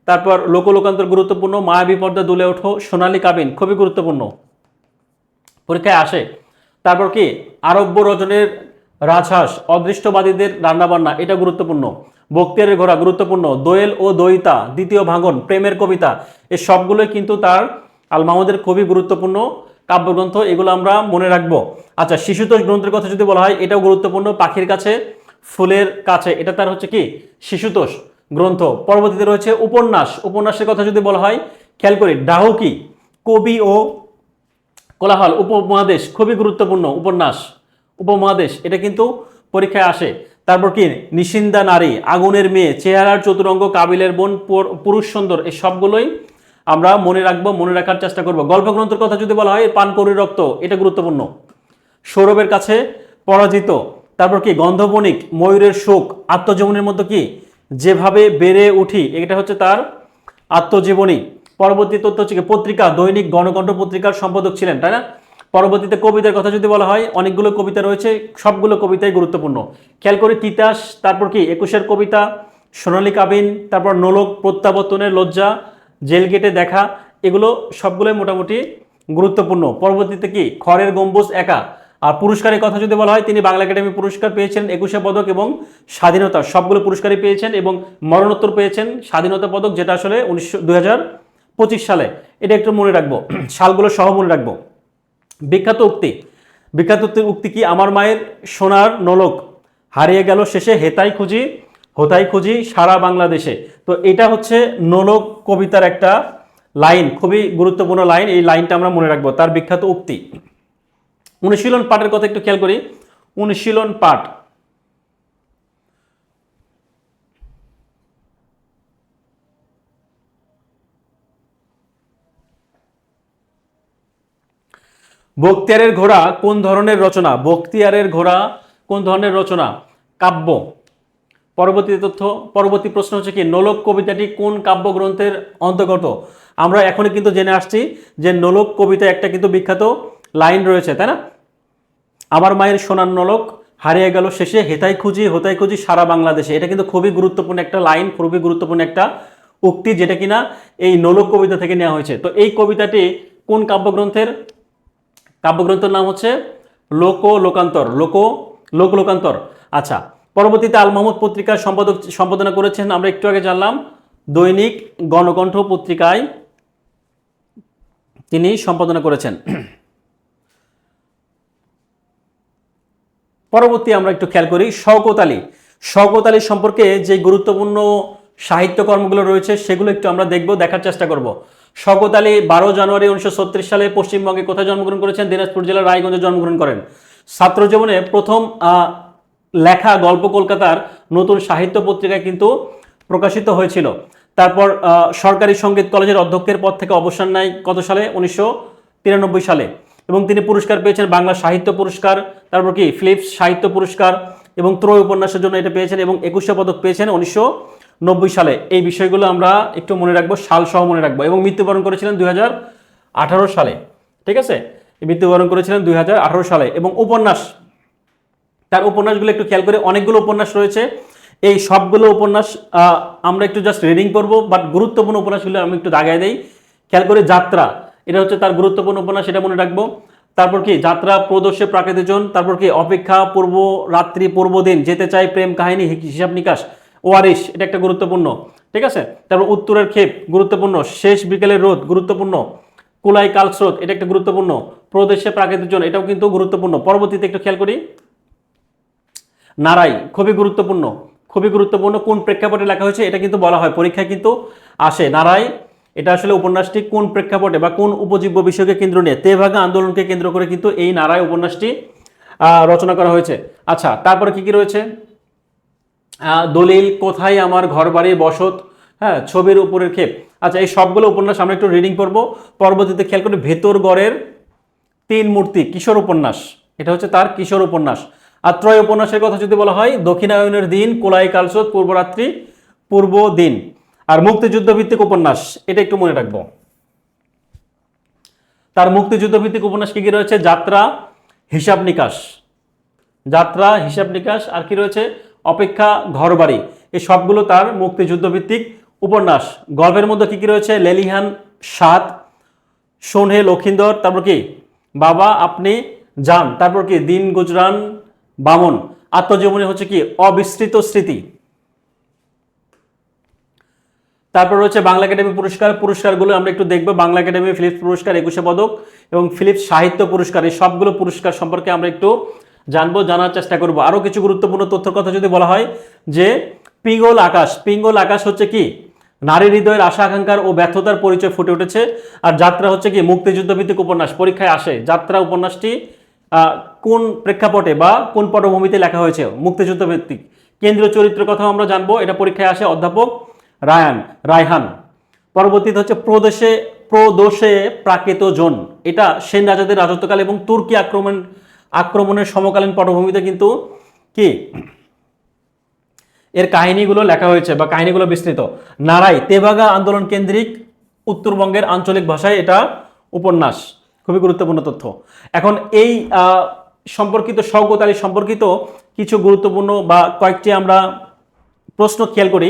তারপর লোকলোকান্তর গুরুত্বপূর্ণ। মায়াবী পর্দা দুলে ওঠো, সোনালী কাবিন খুবই গুরুত্বপূর্ণ, পরীক্ষায় আসে। তারপর কি আরব্য রজনের রাজহাঁস, অদৃষ্টবাদীদের রান্নাবান্না, এটা গুরুত্বপূর্ণ। বক্তিয়ারের ঘোড়া গুরুত্বপূর্ণ। দোয়েল ও দয়িতা, দ্বিতীয় ভাঙন, প্রেমের কবিতা, এই সবগুলোই কিন্তু তার আল মাহমুদের খুবই গুরুত্বপূর্ণ কাব্যগ্রন্থ। এগুলো আমরা মনে রাখবো। আচ্ছা, শিশুতোষ গ্রন্থের কথা যদি বলা হয়, এটাও গুরুত্বপূর্ণ। পাখির কাছে ফুলের কাছে, এটা তার হচ্ছে কি শিশুতোষ গ্রন্থ। পরবর্তীতে রয়েছে উপন্যাস। উপন্যাসের কথা যদি বলা হয়, খেয়াল করি ডাহুকি, কবি ও কোলাহল, উপমহাদেশ, খুবই গুরুত্বপূর্ণ। উপন্যাস, উপমহাদেশ, এটা কিন্তু পরীক্ষায় আসে। তারপর কি নিশিন্দা নারী, আগুনের মেয়ে, চেহারার চতুরঙ্গ, কাবিলের বোন, পুরুষ সুন্দর, এই সবগুলোই আমরা মনে রাখবো, মনে রাখার চেষ্টা করব। গল্পগ্রন্থের কথা যদি বলা হয়, পানকৌড়ির রক্ত, এটা গুরুত্বপূর্ণ। সৌরভের কাছে পরাজিত, তারপর কি গন্ধবণিক, ময়ূরের শোক, আত্মজীবনীর মধ্যে কি যেভাবে বেড়ে উঠি, এটা হচ্ছে তার আত্মজীবনী। পরবর্তী তথ্য হচ্ছে পত্রিকা, দৈনিক গণকণ্ঠ পত্রিকার সম্পাদক ছিলেন, তাই না? পরবর্তীতে কবিতার কথা যদি বলা হয়, অনেকগুলো কবিতা রয়েছে, সবগুলো কবিতাই গুরুত্বপূর্ণ। খেয়াল করে তিতাস, তারপর কি একুশের কবিতা, সোনালী কাবিন, তারপর নোলক, প্রত্যাবর্তনের লজ্জা, জেলগেটে দেখা, এগুলো সবগুলোই মোটামুটি গুরুত্বপূর্ণ। পরবর্তীতে কি খড়ের গম্বুজ একা। আর পুরস্কারের কথা যদি বলা হয়, তিনি বাংলা একাডেমি পুরস্কার পেয়েছেন, 21 পদক এবং স্বাধীনতা, সবগুলো পুরস্কারই পেয়েছেন এবং মরণোত্তর পেয়েছেন স্বাধীনতা পদক, যেটা আসলে 2025 সালে। এটা একটু মনে রাখবো, সালগুলো সহ মনে রাখবো। বিখ্যাত উক্তি, বিখ্যাত উক্তি কি আমার মায়ের সোনার নোলক হারিয়ে গেল শেষে হেতাই খুঁজি হোতাই খুঁজি সারা বাংলাদেশে। তো এটা হচ্ছে নোলক কবিতার একটা লাইন, খুবই গুরুত্বপূর্ণ লাইন। এই লাইনটা আমরা মনে রাখবো, তার বিখ্যাত উক্তি। অনুশীলন পাঠের কথা একটু খেয়াল করি। অনুশীলন পাঠ, বখতিয়ারের ঘোড়া কোন ধরনের রচনা? বখতিয়ারের ঘোড়া কোন ধরনের রচনা? কাব্য। পরবর্তী তথ্য, পরবর্তী প্রশ্ন হচ্ছে কি নোলক কবিতাটি কোন কাব্যগ্রন্থের অন্তর্গত? আমরা এখনই কিন্তু জেনে আসছি যে নোলক কবিতা একটা কিন্তু বিখ্যাত লাইন রয়েছে, তাই না? আমার মায়ের সোনার নোলক হারিয়ে গেল শেষে হেতাই খুঁজি হোতাই খুঁজি সারা বাংলাদেশে, এটা কিন্তু খুবই গুরুত্বপূর্ণ একটা লাইন, খুবই গুরুত্বপূর্ণ একটা উক্তি, যেটা কিনা এই নোলক কবিতা থেকে নেওয়া হয়েছে। তো এই কবিতাটি কোন কাব্যগ্রন্থের? কাব্যগ্রন্থের নাম হচ্ছে লোকান্তর। লোকান্তর। আচ্ছা, পরবর্তীতে আল মাহমুদ পত্রিকার সম্পাদনা করেছেন, আমরা একটু আগে জানলাম, দৈনিক গণকণ্ঠ পত্রিকায় তিনি সম্পাদনা করেছেন। পরবর্তী আমরা একটু খেয়াল করি শওকত আলী। শওকত আলী সম্পর্কে যে গুরুত্বপূর্ণ সাহিত্যকর্মগুলো রয়েছে সেগুলো একটু আমরা দেখব, দেখার চেষ্টা করব। শওকত আলী 12 জানুয়ারি 1936 সালে পশ্চিমবঙ্গে কোথায় জন্মগ্রহণ করেছেন? দিনাজপুর জেলার রায়গঞ্জে জন্মগ্রহণ করেন। ছাত্র জীবনে প্রথম লেখা গল্প কলকাতার নতুন সাহিত্য পত্রিকায় কিন্তু প্রকাশিত হয়েছিল। তারপর সরকারি সঙ্গীত কলেজের অধ্যক্ষের পদ থেকে অবসর নেয় কত সালে? 1993 সালে। এবং তিনি পুরস্কার পেয়েছেন, বাংলা সাহিত্য পুরস্কার, তারপর কি ফিলিপস সাহিত্য পুরস্কার এবং ত্রয় উপন্যাসের জন্য এটা পেয়েছেন এবং 21 পদক পেয়েছেন 1990 সালে। এই বিষয়গুলো আমরা একটু মনে রাখবো, সাল সহ মনে রাখবো। এবং মৃত্যুবরণ করেছিলেন 2018 সালে, ঠিক আছে? মৃত্যুবরণ করেছিলেন 2018 সালে। এবং উপন্যাস, তার উপন্যাসগুলো একটু খেয়াল করে, অনেকগুলো উপন্যাস রয়েছে। এই সবগুলো উপন্যাস আমরা একটু জাস্ট রিডিং করবো, বাট গুরুত্বপূর্ণ উপন্যাসগুলো আমি একটু দাগায় দেই। খেয়াল করে যাত্রা, এটা হচ্ছে তার গুরুত্বপূর্ণ উপন্যাস, এটা মনে রাখবো। তারপর কি যাত্রা, প্রদর্শে প্রাকৃতিকজন, তারপর কি অপেক্ষা, পূর্ব রাত্রি, পূর্বদিন, যেতে চাই, প্রেম কাহিনী, হিসাব নিকাশ, ওয়ারিশ, এটা একটা গুরুত্বপূর্ণ, ঠিক আছে? তারপর উত্তরের ক্ষেপ গুরুত্বপূর্ণ, শেষ বিকেলের রোদ গুরুত্বপূর্ণ, কুলাই কালস্রোত, এটা একটা গুরুত্বপূর্ণ, প্রদেশে প্রাকৃতিকজন, এটাও কিন্তু গুরুত্বপূর্ণ। পরবর্তীতে একটু খেয়াল করি নারাই, খুবই গুরুত্বপূর্ণ, খুবই গুরুত্বপূর্ণ। কোন প্রেক্ষাপটে লেখা হয়েছে এটা কিন্তু বলা হয়, পরীক্ষায় কিন্তু আসে। নারাই, এটা আসলে উপন্যাসটি কোন প্রেক্ষাপটে বা কোন উপজীব্য বিষয়কে কেন্দ্র নিয়ে, তেভাগা আন্দোলনকে কেন্দ্র করে কিন্তু এই নারাই উপন্যাসটি রচনা করা হয়েছে। আচ্ছা, তারপরে কি কি রয়েছে? দলিল, কোথায় আমার ঘর বাড়ি বসত, হ্যাঁ, ছবির উপরের ক্ষেপ। আচ্ছা, এই সবগুলো উপন্যাস আমরা একটু রিডিং করবো। পরবর্তীতে খেয়াল করে ভেতরগড়ের 3 মূর্তি, কিশোর উপন্যাস, এটা হচ্ছে তার কিশোর উপন্যাস। আর ত্রয় উপন্যাসের কথা যদি বলা হয়, দক্ষিণায়নের দিন, কোলাই কালস্রোত, পূর্বরাত্রি, পূর্ব দিন। আর মুক্তিযুদ্ধ ভিত্তিক উপন্যাস, এটা একটু মনে রাখবো। তার মুক্তিযুদ্ধ ভিত্তিক উপন্যাস কি কি রয়েছে? যাত্রা, হিসাব নিকাশ, যাত্রা, হিসাব নিকাশ, আর কি রয়েছে? অপেক্ষা, ঘরবাড়ি। এই সবগুলো তার মুক্তিযুদ্ধ ভিত্তিক উপন্যাস। গল্পের মধ্যে কি কি রয়েছে? লেলিহান 7, সোনহে লক্ষিন্দর, তারপর কি বাবা আপনি যান, তারপর কি দিন গুজরান বামন। আত্মজীবনী হচ্ছে কি অবিস্তৃত স্মৃতি। তারপর রয়েছে বাংলা একাডেমি পুরস্কার, পুরস্কারগুলো আমরা একটু দেখবো। বাংলা একাডেমি ফিলিপস পুরস্কার 21 পদক এবং ফিলিপস সাহিত্য পুরস্কার, এই সবগুলো পুরস্কার সম্পর্কে আমরা একটু জানবো, জানার চেষ্টা করব। আরও কিছু গুরুত্বপূর্ণ তথ্যের কথা যদি বলা হয় যে পিঙ্গল আকাশ, পিঙ্গল আকাশ হচ্ছে কি নারী হৃদয়ের আশা আকাঙ্ক্ষার ও ব্যর্থতার পরিচয় ফুটে উঠেছে। আর যাত্রা হচ্ছে কি মুক্তিযুদ্ধ ভিত্তিক উপন্যাস, পরীক্ষায় আসে। যাত্রা উপন্যাসটি কোন প্রেক্ষাপটে বা কোন পটভূমিতে লেখা হয়েছে, মুক্তিযুদ্ধ ভিত্তিক। কেন্দ্রীয় চরিত্রের কথাও আমরা জানবো, এটা পরীক্ষায় আসে, অধ্যাপক রায়হান। পরবর্তীতে হচ্ছে প্রদোষে প্রাকৃত জন, এটা সেন রাজাদের রাজত্বকাল এবং তুর্কি আক্রমণের সমকালীন পটভূমিতে কিন্তু কি এর কাহিনীগুলো লেখা হয়েছে বা কাহিনীগুলো বিস্তৃত। নারাই তেভাগা আন্দোলন কেন্দ্রিক উত্তরবঙ্গের আঞ্চলিক ভাষায় এটা উপন্যাস, খুবই গুরুত্বপূর্ণ তথ্য। এখন এই সম্পর্কিত শওকত আলী সম্পর্কিত কিছু গুরুত্বপূর্ণ বা কয়েকটি আমরা প্রশ্ন খেয়াল করি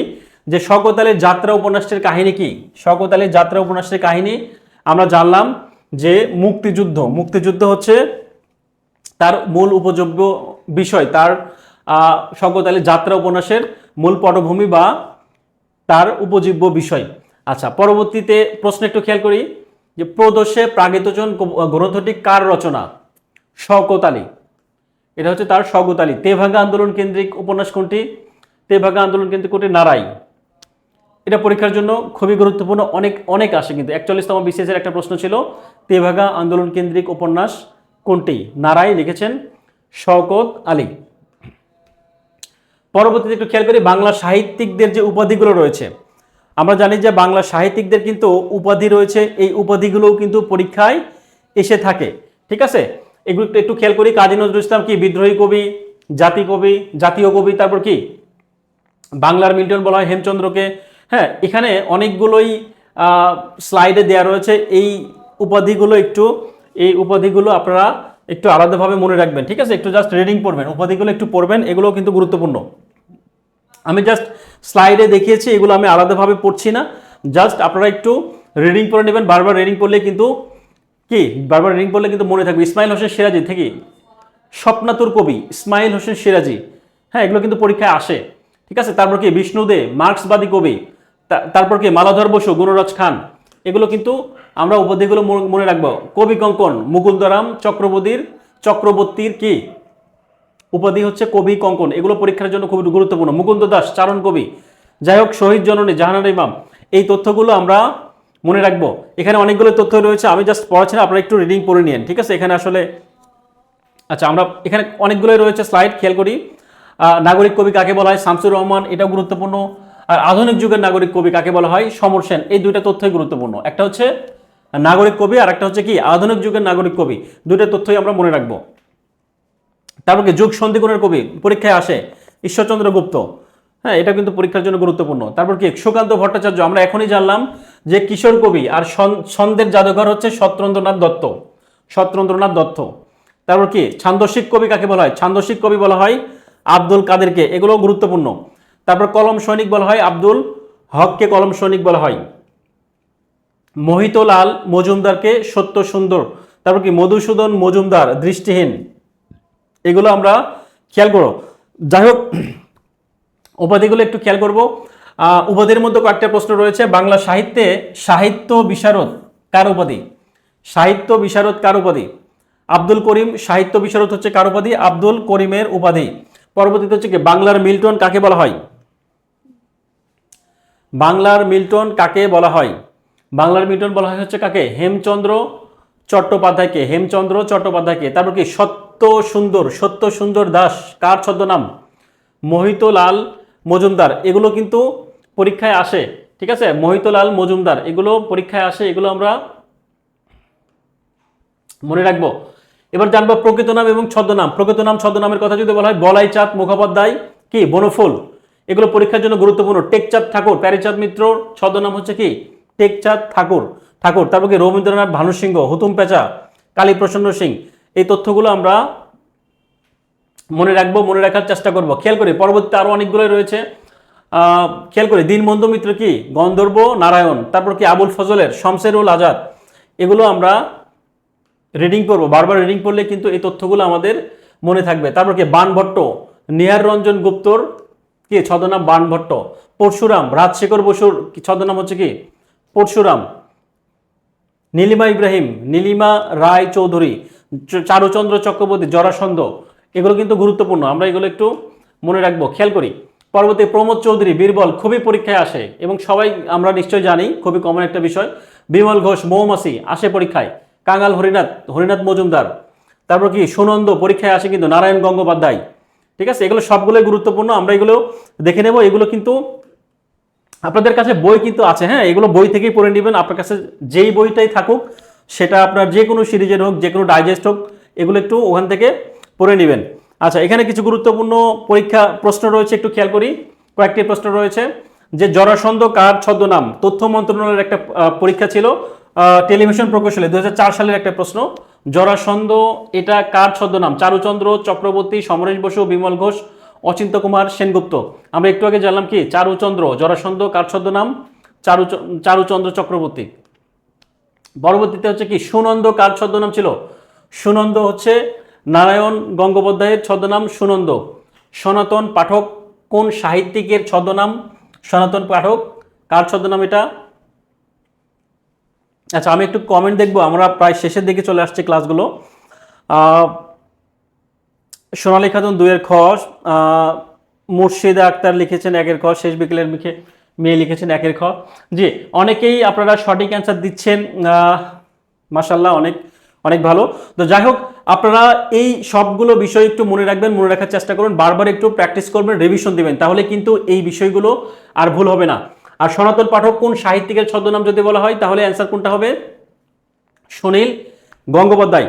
যে শওকত আলীর যাত্রা উপন্যাসটির কাহিনী কি। শওকত আলীর যাত্রা উপন্যাসটির কাহিনী আমরা জানলাম যে মুক্তিযুদ্ধ হচ্ছে তার মূল উপযোগ্য বিষয়, তার শওকত আলীর যাত্রা উপন্যাসের মূল পটভূমি বা তার উপজীব্য বিষয়। আচ্ছা, পরবর্তীতে প্রশ্ন একটু খেয়াল করি যে প্রদোষে প্রাগেতজন গ্রন্থটি কার রচনা? শওকত আলী, এটা হচ্ছে তার শওকত আলী। তেভাগা আন্দোলন কেন্দ্রিক উপন্যাস কোনটি? তেভাগা আন্দোলন কেন্দ্রিক কোনটি? নারাই। এটা পরীক্ষার জন্য খুবই গুরুত্বপূর্ণ, অনেক আসে কিন্তু। 41তম বিসিএস-এর একটা প্রশ্ন ছিল তেভাগা আন্দোলন কেন্দ্রিক উপন্যাস কোনটি? নারাই, লিখেছেন শওকত আলী। পরবর্তীতে একটু খেয়াল করি বাংলা সাহিত্যিকদের যে উপাধিগুলো রয়েছে, আমরা জানি যে বাংলা সাহিত্যিকদের কিন্তু উপাধি রয়েছে, এই উপাধিগুলোও কিন্তু পরীক্ষায় এসে থাকে, ঠিক আছে? এগুলো একটু খেয়াল করি। কাজী নজরুল ইসলাম কি বিদ্রোহী কবি, জাতীয় কবি, তারপর কি বাংলার মিল্টন বলা হয় হেমচন্দ্রকে। হ্যাঁ, এখানে অনেকগুলোই স্লাইডে দেওয়া রয়েছে। এই উপাধিগুলো আপনারা একটু আলাদাভাবে মনে রাখবেন, ঠিক আছে? একটু জাস্ট রিডিং পড়বেন, উপাধিগুলো একটু পড়বেন, এগুলো কিন্তু গুরুত্বপূর্ণ। আমি জাস্ট স্লাইডে দেখিয়েছি, এগুলো আমি আলাদাভাবে পড়ছি না, জাস্ট আপনারা একটু রিডিং পড়ে নেবেন। বারবার রিডিং পড়লে কিন্তু মনে থাকবে। ইসমাইল হোসেন সিরাজি থেকে স্বপ্নাতুর কবি ইসমাইল হোসেন সিরাজি, হ্যাঁ, এগুলো কিন্তু পরীক্ষায় আসে, ঠিক আছে? তারপর কি বিষ্ণু দে মার্ক্সবাদী কবি, তারপর কি মালাধর বসু, গুণরাজ খান, এগুলো কিন্তু আমরা উপাধিগুলো মনে রাখবো। কবি কঙ্কন মুকুন্দরাম চক্রবর্তীর কি উপাধি হচ্ছে কবি কঙ্কন, এগুলো পরীক্ষার জন্য খুবই গুরুত্বপূর্ণ। মুকুন্দ দাস চারণ কবি। যাই হোক, শহীদ জননী জাহানারা ইমাম, এই তথ্যগুলো আমরা মনে রাখবো। এখানে অনেকগুলো তথ্য রয়েছে, আমি জাস্ট পড়াচ্ছি না, আপনারা একটু রিডিং পড়ে নিন, ঠিক আছে? এখানে আসলে আচ্ছা, আমরা এখানে অনেকগুলোই রয়েছে স্লাইড, খেয়াল করি। নাগরিক কবি কাকে বলা হয়? শামসুর রহমান, এটাও গুরুত্বপূর্ণ। আর আধুনিক যুগের নাগরিক কবি কাকে বলা হয়? সমর সেন। এই দুইটা তথ্যই গুরুত্বপূর্ণ, একটা হচ্ছে নাগরিক কবি আর একটা হচ্ছে কি আধুনিক যুগের নাগরিক কবি, দুইটা তথ্যই আমরা মনে রাখবো। তারপর কি যুগ সন্ধিগুণের কবি, পরীক্ষায় আসে ঈশ্বরচন্দ্র গুপ্ত, হ্যাঁ, এটা কিন্তু পরীক্ষার জন্য গুরুত্বপূর্ণ। তারপর কি সুকান্ত ভট্টাচার্য, আমরা এখনই জানলাম যে কিশোর কবি। আর ছন্দের জাদুঘর হচ্ছে সত্যেন্দ্রনাথ দত্ত। তারপর কি ছান্দসিক কবি কাকে বলা হয়? ছান্দসিক কবি বলা হয় আব্দুল কাদেরকে, এগুলো গুরুত্বপূর্ণ। তারপর কলম সৈনিক বলা হয় আব্দুল হককে কলম সৈনিক বলা হয়। মোহিতলাল মজুমদারকে সত্য সুন্দর। তারপর কি মধুসূদন মজুমদার দৃষ্টিহীন, এগুলো আমরা খেয়াল করো। যাই হোক, উপাধিগুলো একটু খেয়াল করব। উপাধির মধ্যে কয়েকটা প্রশ্ন রয়েছে। বাংলা সাহিত্যে সাহিত্য বিশারদ কার উপাধি? সাহিত্য বিশারদ কার উপাধি? আব্দুল করিম সাহিত্য বিশারদ হচ্ছে কার উপাধি? আব্দুল করিমের উপাধি। পরবর্তীতে হচ্ছে কি বাংলার মিল্টন কাকে বলা হয়? বাংলার মিল্টন কাকে বলা হয়? বাংলার মিল্টন বলা হয় হচ্ছে কাকে? হেমচন্দ্র চট্টোপাধ্যায়কে। তারপর কি সত্য সুন্দর দাস কার ছদ্মনাম? মোহিতলাল মজুমদার। এগুলো কিন্তু পরীক্ষায় আসে, ঠিক আছে? মোহিতলাল মজুমদার, এগুলো পরীক্ষায় আসে, এগুলো আমরা মনে রাখবো। এবার জানবো প্রকৃত নাম এবং ছদ্মনাম। ছদ্মনামের কথা যদি বলা হয় বলাই চাঁদ মুখোপাধ্যায় কি বনফুল, এগুলো পরীক্ষার জন্য গুরুত্বপূর্ণ। টেকচাঁদ ঠাকুর, প্যারিচাঁদ মিত্র ছদ্মনাম হচ্ছে কি টেকচাঁদ ঠাকুর। তারপর কি রবীন্দ্রনাথ ভানুসিংহ, হুতুম পেঁচা, কালীপ্রসন্ন সিং। এই তথ্যগুলো আমরা মনে রাখবো, মনে রাখার চেষ্টা করব। খেয়াল করি পরবর্তীতে আরো অনেকগুলো রয়েছে। খেয়াল করি দীনবন্ধু মিত্র কি গন্ধর্ব নারায়ণ। তারপর কি আবুল ফজলের শমসেরুল আজাদ, এগুলো আমরা রিডিং করবো। বারবার রিডিং করলে কিন্তু এই তথ্যগুলো আমাদের মনে থাকবে। তারপর কি বাণভট্ট, নিহার রঞ্জন গুপ্তর কি ছদ্মনাম বাণভট্ট। পরশুরাম, রাজশেখর বসুর ছদ্মনাম হচ্ছে কি পরশুরাম। নীলিমা ইব্রাহিম, নীলিমা রায় চৌধুরী, চারুচন্দ্র চক্রবর্তী, জরাসন্ধ, এগুলো কিন্তু গুরুত্বপূর্ণ, আমরা এগুলো একটু মনে রাখবো, খেয়াল করি। পরবর্তী প্রমোদ চৌধুরী, বীরবল, খুবই পরীক্ষায় আসে এবং সবাই আমরা নিশ্চয়ই জানি, খুবই কমন একটা বিষয়। বিমল ঘোষ, মৌমাছি, আসে পরীক্ষায়। কাঙাল হরিনাথ, হরিনাথ মজুমদার, তারপর কি সুনন্দ, পরীক্ষায় আসে কিন্তু। নারায়ণ গঙ্গোপাধ্যায়, ঠিক আছে, এগুলো সবগুলোই গুরুত্বপূর্ণ, আমরা এগুলো দেখে নেব। এগুলো কিন্তু আপনাদের কাছে বই কিন্তু আছে, হ্যাঁ, এগুলো বই থেকেই পড়ে নেবেন। আপনার কাছে যেই বইটাই থাকুক, সেটা আপনার যে কোনো সিরিজের হোক, যে কোনো ডাইজেস্ট হোক, এগুলো একটু ওখান থেকে পড়ে নেবেন। আচ্ছা, এখানে কিছু গুরুত্বপূর্ণ পরীক্ষা প্রশ্ন রয়েছে, একটু খেয়াল করি। কয়েকটি প্রশ্ন রয়েছে যে জরাসন্ধ কার ছদ্মনাম? তথ্য মন্ত্রণালয়ের একটা পরীক্ষা ছিল টেলিভিশন প্রকৌশলে 2004 সালের একটা প্রশ্ন। জরাসন্ধ এটা কার ছদ্মনাম? চারুচন্দ্র চক্রবর্তী, সমরেশ বসু, বিমল ঘোষ, অচিন্ত কুমার সেনগুপ্ত। আমরা একটু আগে জানলাম কি চারুচন্দ্র। জরাসন্ধ কার ছদ্মনাম? চারুচন্দ্র চক্রবর্তী। পরবর্তীতে হচ্ছে কি সুনন্দ কার ছদ্মনাম ছিল? সুনন্দ হচ্ছে নারায়ণ গঙ্গোপাধ্যায়ের ছদ্মনাম সুনন্দ। সনাতন পাঠক কোন সাহিত্যিকের ছদ্মনাম? সনাতন পাঠক কার ছদ্মনাম এটা? আচ্ছা, আমি একটু কমেন্ট দেখবো, আমরা প্রায় শেষের দিকে চলে আসছে ক্লাসগুলো। সোনালী খাতুন 2-এর খ, মুর্শিদা আক্তার লিখেছেন 1-এর খ, শেষ বিকেলের মেয়ে লিখেছেন 1-এর খ। জি, অনেকেই আপনারা সঠিক অ্যান্সার দিচ্ছেন, মাশাআল্লাহ, অনেক অনেক ভালো। তো যাই হোক, আপনারা এই সবগুলো বিষয় একটু মনে রাখবেন, মনে রাখার চেষ্টা করুন, বারবার একটু প্র্যাকটিস করবেন, রিভিশন দিবেন, তাহলে কিন্তু এই বিষয়গুলো আর ভুল হবে না। আর সনাতন পাঠক কোন সাহিত্যিকের ছদ্মনাম যদি বলা হয়, তাহলে অ্যান্সার কোনটা হবে? সুনীল গঙ্গোপাধ্যায়,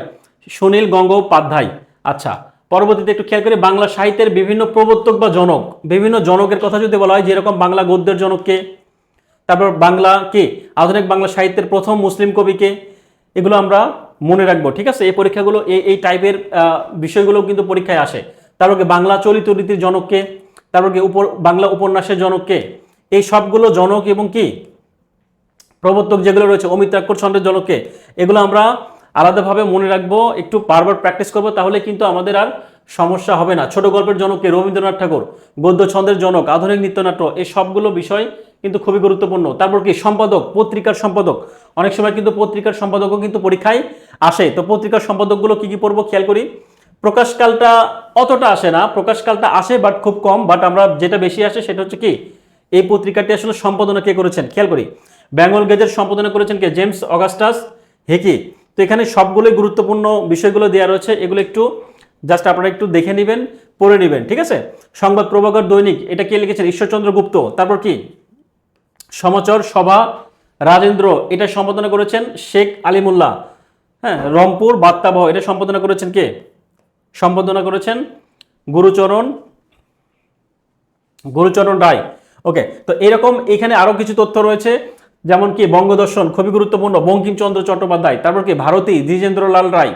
সুনীল গঙ্গোপাধ্যায়। আচ্ছা, পরবর্তীতে একটু খেয়াল করে, বাংলা সাহিত্যের বিভিন্ন প্রবর্তক বা জনক, বিভিন্ন জনকের কথা যদি বলা হয়, যেরকম বাংলা গদ্যের জনককে, তারপর বাংলা কি আধুনিক বাংলা সাহিত্যের প্রথম মুসলিম কবিকে, এগুলো আমরা মনে রাখবো, ঠিক আছে। এই পরীক্ষাগুলো এই টাইপের বিষয়গুলো কিন্তু পরীক্ষায় আসে। তারপর কি বাংলা চলিত রীতির জনককে, তারপর কি বাংলা উপন্যাসের জনককে, এই সবগুলো জনক এবং কি প্রবর্তক যেগুলো রয়েছে, অমিত্রাক্ষর ছন্দের জনককে, এগুলো আমরা আলাদাভাবে মনে রাখবো, একটু বারবার প্র্যাকটিস করবো, তাহলে কিন্তু আমাদের আর সমস্যা হবে না। ছোট গল্পের জনককে রবীন্দ্রনাথ ঠাকুর, গদ্য ছন্দের জনক আধুনিক নৃত্যনাট্য, এই সবগুলো বিষয় কিন্তু খুবই গুরুত্বপূর্ণ। তারপর কি সম্পাদক, পত্রিকার সম্পাদক, অনেক সময় কিন্তু পত্রিকার সম্পাদকও কিন্তু পরীক্ষায় আসে। তো পত্রিকার সম্পাদকগুলো কি কি পড়বো খেয়াল করি। প্রকাশকালটা অতটা আসে না, প্রকাশকালটা আসে বাট খুব কম, বাট আমরা যেটা বেশি আসে সেটা হচ্ছে কি এই পত্রিকাটি আসলে সম্পাদনা কে করেছেন খেয়াল করি। বেঙ্গল গেজেট সম্পাদনা করেছেন কে? James Augustus হেকি। তো এখানে সবগুলোই গুরুত্বপূর্ণ বিষয়গুলো দেওয়া রয়েছে, এগুলো একটু জাস্ট আপনারা একটু দেখে নেবেন, পড়ে নেবেন, ঠিক আছে। সংবাদ প্রভাকর দৈনিক, এটা কে লিখেছেন? ঈশ্বরচন্দ্র গুপ্ত। তারপর কি সমাচার সভা রাজেন্দ্র, এটা সম্পাদনা করেছেন শেখ আলিমুল্লাহ। হ্যাঁ, রংপুর বার্তাবহ, এটা সম্পাদনা করেছেন কে? সম্পাদনা করেছেন গুরুচরণ রায়। ওকে, তো এরকম এখানে আরো কিছু তথ্য রয়েছে, যেমন কি বঙ্গদর্শন, খুবই গুরুত্বপূর্ণ, বঙ্কিমচন্দ্র চট্টোপাধ্যায়। তারপর কি ভারতী, দ্বিজেন্দ্রলাল রায়।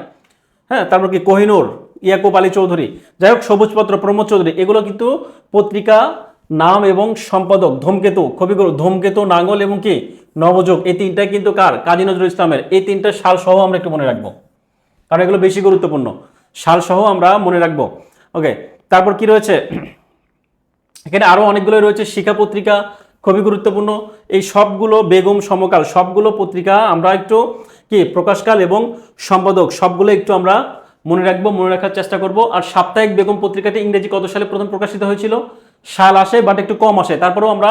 হ্যাঁ, তারপর কি কোহিনূর, ইয়াকুব আলী চৌধুরী। যাই হোক, সবুজপত্র প্রমোদ চৌধুরী, এগুলো কিন্তু পত্রিকা নাম এবং সম্পাদক। ধূমকেতু, খুবই ধূমকেতু, নাঙ্গল এবং কি নবযুগ, এই তিনটা কিন্তু কার? কাজী নজরুল ইসলামের। এই তিনটা সাল সহ আমরা একটু মনে রাখবো, কারণ এগুলো বেশি গুরুত্বপূর্ণ, সাল সহ আমরা মনে রাখবো। ওকে, তারপর কি রয়েছে এখানে? আরো অনেকগুলো রয়েছে। শিক্ষা পত্রিকা খুবই গুরুত্বপূর্ণ, এই সবগুলো, বেগম সমকাল, সবগুলো পত্রিকা আমরা একটু কি প্রকাশকাল এবং সম্পাদক সবগুলো একটু আমরা মনে রাখবো, মনে রাখার চেষ্টা করব। আর সাপ্তাহিক বেগম পত্রিকাটি ইংরেজি কত সালে প্রথম প্রকাশিত হয়েছিল? সাল আসে বাট একটু কম আসে, তারপরেও আমরা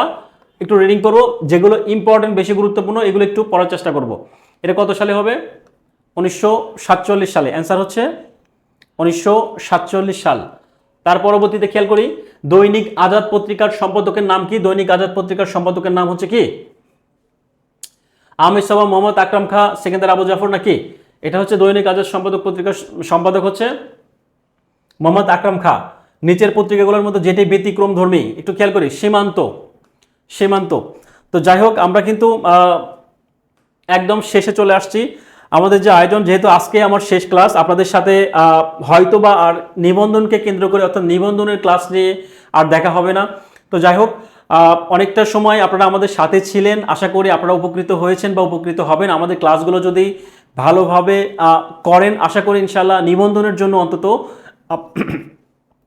একটু রিডিং করবো, যেগুলো ইম্পর্টেন্ট বেশি গুরুত্বপূর্ণ এগুলো একটু পড়ার চেষ্টা করব। এটা কত সালে হবে? 1947 সালে। অ্যান্সার হচ্ছে 1947 সাল। তার পরবর্তীতে খেয়াল করি, দৈনিক আজাদ পত্রিকার সম্পাদকের নাম কি? দৈনিক আজাদ পত্রিকার সম্পাদকের নাম হচ্ছে কি? আমির সাবা, মোহাম্মদ আকরাম খা, সেকেন্দার আবু জাফর, নাকি? এটা হচ্ছে দৈনিক আজাদ সম্পাদক পত্রিকার সম্পাদক হচ্ছে মোহাম্মদ আকরাম খা। নিচের পত্রিকাগুলোর মধ্যে যেটি ব্যতিক্রম ধর্মী, একটু খেয়াল করি, সীমান্ত। তো যাই হোক, আমরা কিন্তু একদম শেষে চলে আসছি আমাদের যে আয়োজন। যেহেতু আজকে আমার শেষ ক্লাস, আপনাদের সাথে হয়তো বা আর নিবন্ধনকে কেন্দ্র করে, অর্থাৎ নিবন্ধনের ক্লাস নিয়ে আর দেখা হবে না। তো যাই হোক, অনেকটা সময় আপনারা আমাদের সাথে ছিলেন, আশা করি আপনারা উপকৃত হয়েছেন বা উপকৃত হবেন। আমাদের ক্লাসগুলো যদি ভালোভাবে করেন, আশা করি ইনশাল্লাহ নিবন্ধনের জন্য অন্তত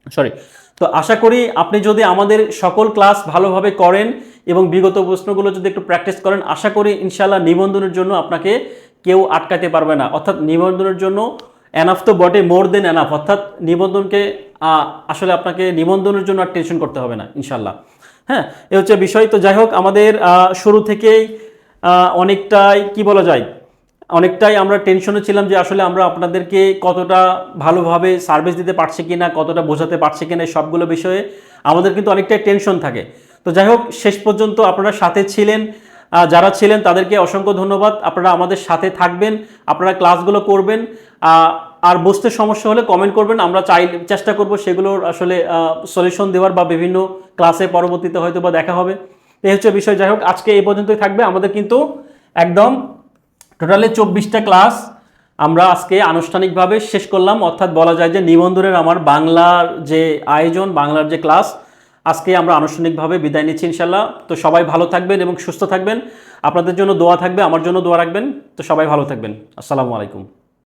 সরি, তো তো আশা করি আপনি যদি আমাদের সকল ক্লাস ভালোভাবে করেন এবং বিগত প্রশ্নগুলো যদি একটু প্র্যাকটিস করেন, আশা করি ইনশাআল্লাহ নিবন্ধনের জন্য আপনাকে কেউ আটকাতে পারবে না। অর্থাৎ নিবন্ধনের জন্য এনাফ তো বটে, মোর দেন এনাফ। অর্থাৎ নিবন্ধনকে আসলে আপনাকে নিবন্ধনের জন্য আর টেনশন করতে হবে না ইনশাআল্লাহ। হ্যাঁ, এ হচ্ছে বিষয়। তো যাই হোক, আমাদের শুরু থেকেই অনেকটাই কি বলা যায়, অনেকটাই আমরা টেনশনে ছিলাম যে আসলে আমরা আপনাদেরকে কতটা ভালোভাবে সার্ভিস দিতে পারছি কিনা, কতটা বোঝাতে পারছি কিনা, সবগুলো বিষয়ে আমাদের কিন্তু অনেকটাই টেনশন থাকে। তো যাই হোক, শেষ পর্যন্ত আপনারা সাথে ছিলেন, যারা ছিলেন তাদেরকে অসংখ্য ধন্যবাদ। আপনারা আমাদের সাথে থাকবেন, আপনারা ক্লাসগুলো করবেন, আর বুঝতে সমস্যা হলে কমেন্ট করবেন, আমরা চেষ্টা করব সেগুলোর আসলে সলিউশন দেওয়ার, বা বিভিন্ন ক্লাসে পরবর্তীতে হয়তো বা দেখা হবে। এই হচ্ছে বিষয়। যাই হোক, আজকে এই পর্যন্তই থাকবে। আমাদের কিন্তু একদম টোটালি 24টা ক্লাস আমরা আজকে আনুষ্ঠানিকভাবে শেষ করলাম। অর্থাৎ বলা যায় যে নিবন্ধনের আমার বাংলার যে আয়োজন, বাংলার যে ক্লাস, আজকে আমরা আনুষ্ঠানিকভাবে বিদায় নিচ্ছি ইনশাল্লাহ। তো সবাই ভালো থাকবেন এবং সুস্থ থাকবেন। আপনাদের জন্য দোয়া থাকবে, আমার জন্য দোয়া রাখবেন। তো সবাই ভালো থাকবেন। আসসালামু আলাইকুম।